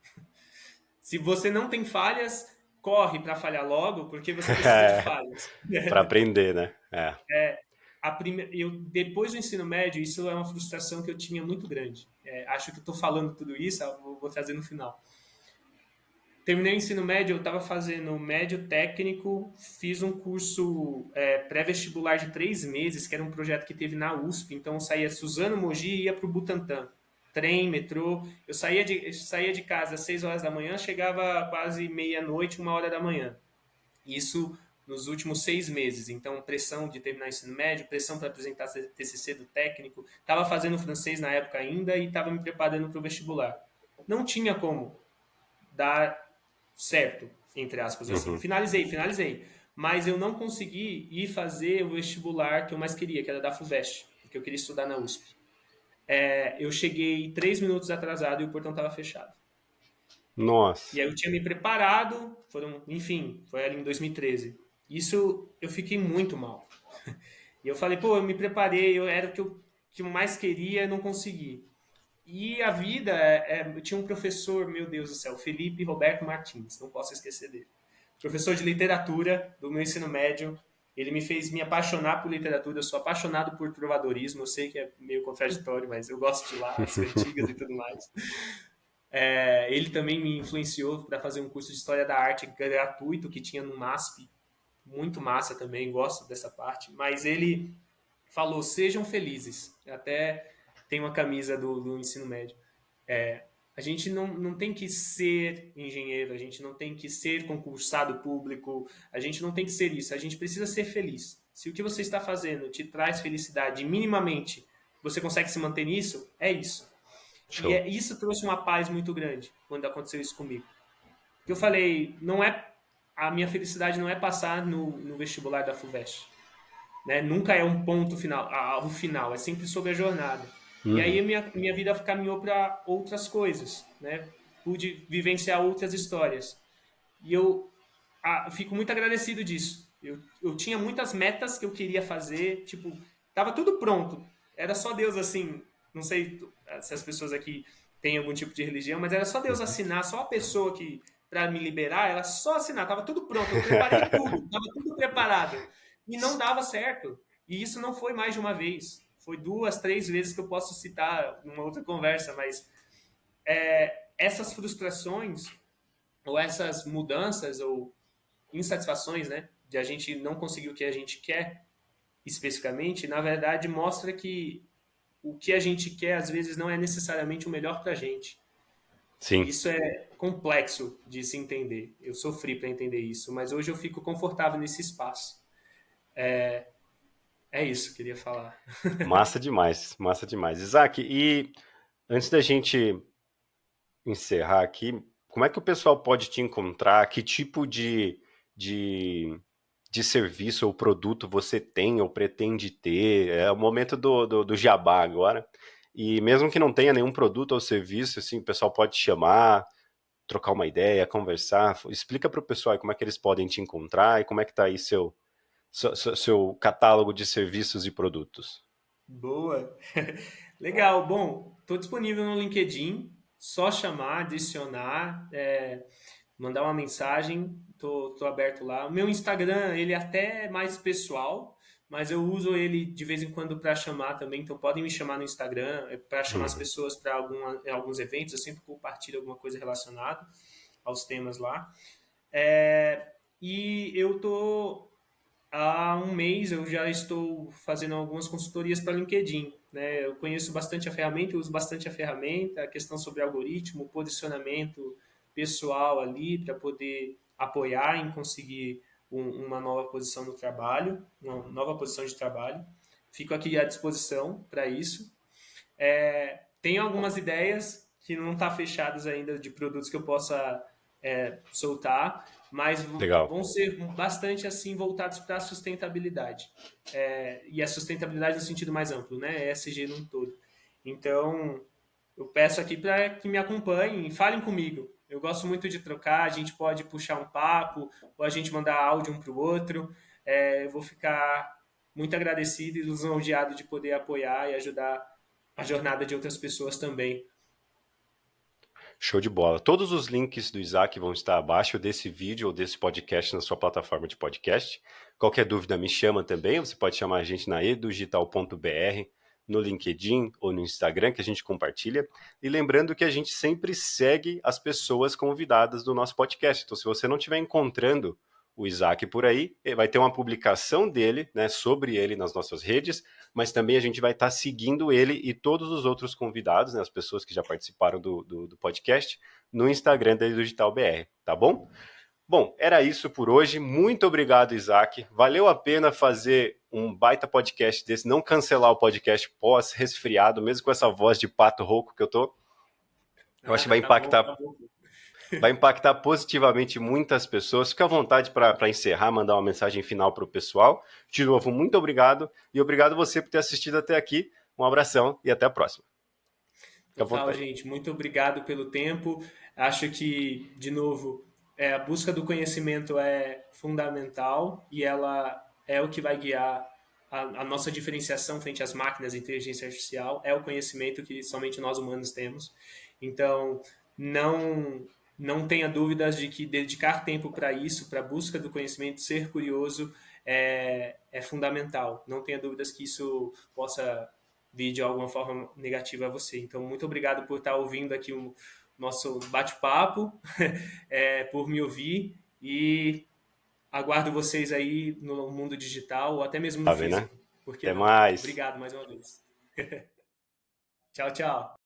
Se você não tem falhas, corre para falhar logo, porque você precisa de falhas. Para aprender, né? Depois do ensino médio, isso é uma frustração que eu tinha muito grande. Acho que estou falando tudo isso, vou trazer no final. Terminei o ensino médio, eu estava fazendo médio técnico, fiz um curso pré-vestibular de 3 meses, que era um projeto que teve na USP. Então eu saía de Suzano, Mogi e ia para o Butantã. Trem, metrô. Eu saía de casa às 6 horas da manhã, chegava quase meia-noite, 1 hora da manhã. Isso nos últimos 6 meses. Então, pressão de terminar o ensino médio, pressão para apresentar TCC do técnico. Estava fazendo francês na época ainda e estava me preparando para o vestibular. Não tinha como dar certo, entre aspas, assim. Uhum. Finalizei. Mas eu não consegui ir fazer o vestibular que eu mais queria, que era da FUVEST, porque eu queria estudar na USP. Eu cheguei 3 minutos atrasado e o portão estava fechado. E Nossa. aí eu tinha me preparado, enfim, foi ali em 2013. Isso eu fiquei muito mal. E eu falei, pô, eu me preparei, era o que eu mais queria, não consegui. E a vida, eu tinha um professor, meu Deus do céu, Felipe Roberto Martins, não posso esquecer dele. Professor de literatura do meu ensino médio, ele me fez me apaixonar por literatura, eu sou apaixonado por trovadorismo, eu sei que é meio contraditório, mas eu gosto de lá, as cantigas e tudo mais. Ele também me influenciou para fazer um curso de História da Arte gratuito que tinha no MASP, muito massa também, gosto dessa parte, mas ele falou, sejam felizes, até tem uma camisa do ensino médio. A gente não tem que ser engenheiro, a gente não tem que ser concursado público, a gente não tem que ser isso, a gente precisa ser feliz. Se o que você está fazendo te traz felicidade, minimamente você consegue se manter nisso, é isso. E Show. isso trouxe uma paz muito grande quando aconteceu isso comigo. Porque eu falei, não é a minha felicidade não é passar no vestibular da FUVEST, né? Nunca é um ponto final, o final, é sempre sobre a jornada. E aí Uhum. a minha vida caminhou para outras coisas, né? Pude vivenciar outras histórias. E eu fico muito agradecido disso. Eu tinha muitas metas que eu queria fazer, tipo, tava tudo pronto. Era só Deus assim, não sei se as pessoas aqui tem algum tipo de religião, mas era só Deus Uhum. assinar, só a pessoa que, para me liberar, ela só assinar, tava tudo pronto, eu preparei tudo, tava tudo preparado. E não dava certo. E isso não foi mais de uma vez. Foi 2, 3 vezes que eu posso citar numa outra conversa, mas essas frustrações, ou essas mudanças, ou insatisfações, né, de a gente não conseguir o que a gente quer, especificamente, na verdade mostra que o que a gente quer às vezes não é necessariamente o melhor para a gente. Sim. Isso é complexo de se entender. Eu sofri para entender isso, mas hoje eu fico confortável nesse espaço. É isso que eu queria falar. Massa demais, massa demais. Isaac, e antes da gente encerrar aqui, como é que o pessoal pode te encontrar? Que tipo de, de serviço ou produto você tem ou pretende ter? É o momento do jabá agora. E mesmo que não tenha nenhum produto ou serviço, assim, o pessoal pode te chamar, trocar uma ideia, conversar. Explica para o pessoal aí como é que eles podem te encontrar e como é que está aí seu catálogo de serviços e produtos. Boa. Legal. Bom, estou disponível no LinkedIn. Só chamar, adicionar, mandar uma mensagem. Tô aberto lá. O meu Instagram, ele é até mais pessoal, mas eu uso ele de vez em quando para chamar também. Então podem me chamar no Instagram para chamar as Uhum. pessoas para alguns eventos. Eu sempre compartilho alguma coisa relacionada aos temas lá. E eu tô há um mês eu já estou fazendo algumas consultorias para LinkedIn. Né? Eu conheço bastante a ferramenta, eu uso bastante a ferramenta, a questão sobre algoritmo, posicionamento pessoal ali para poder apoiar em conseguir uma nova posição no trabalho, uma nova posição de trabalho. Fico aqui à disposição para isso. Tenho algumas ideias que não estão fechadas ainda de produtos que eu possa soltar, mas Legal. vão ser bastante assim voltados para a sustentabilidade. E a sustentabilidade no sentido mais amplo, né? ESG num todo. Então, eu peço aqui para que me acompanhem e falem comigo. Eu gosto muito de trocar, a gente pode puxar um papo, ou a gente mandar áudio um para o outro. Eu vou ficar muito agradecido e lisonjeado de poder apoiar e ajudar a jornada de outras pessoas também. Show de bola. Todos os links do Isaac vão estar abaixo desse vídeo ou desse podcast na sua plataforma de podcast. Qualquer dúvida me chama também. Você pode chamar a gente na edudigital.br, no LinkedIn ou no Instagram, que a gente compartilha. E lembrando que a gente sempre segue as pessoas convidadas do nosso podcast. Então, se você não estiver encontrando o Isaac por aí, vai ter uma publicação dele, né, sobre ele nas nossas redes, mas também a gente vai estar seguindo ele e todos os outros convidados, né, as pessoas que já participaram do podcast, no Instagram da Digital BR, tá bom? Bom, era isso por hoje. Muito obrigado, Isaac. Valeu a pena fazer um baita podcast desse, não cancelar o podcast pós-resfriado, mesmo com essa voz de pato rouco que eu tô. Eu acho que Nada, tá bom, tá bom. vai impactar positivamente muitas pessoas. Fica à vontade para encerrar, mandar uma mensagem final para o pessoal. De novo, muito obrigado e obrigado você por ter assistido até aqui. Um abração e até a próxima. Fica à Total, vontade. gente. Muito obrigado pelo tempo. Acho que, de novo, a busca do conhecimento é fundamental e ela é o que vai guiar a nossa diferenciação frente às máquinas e inteligência artificial. É o conhecimento que somente nós humanos temos. Então, não não tenha dúvidas de que dedicar tempo para isso, para a busca do conhecimento, ser curioso, é fundamental. Não tenha dúvidas que isso possa vir de alguma forma negativa a você. Então, muito obrigado por estar ouvindo aqui o nosso bate-papo, por me ouvir e aguardo vocês aí no mundo digital ou até mesmo no Tá vendo, né? físico. Por que Até não? mais. Obrigado mais uma vez. Tchau, tchau.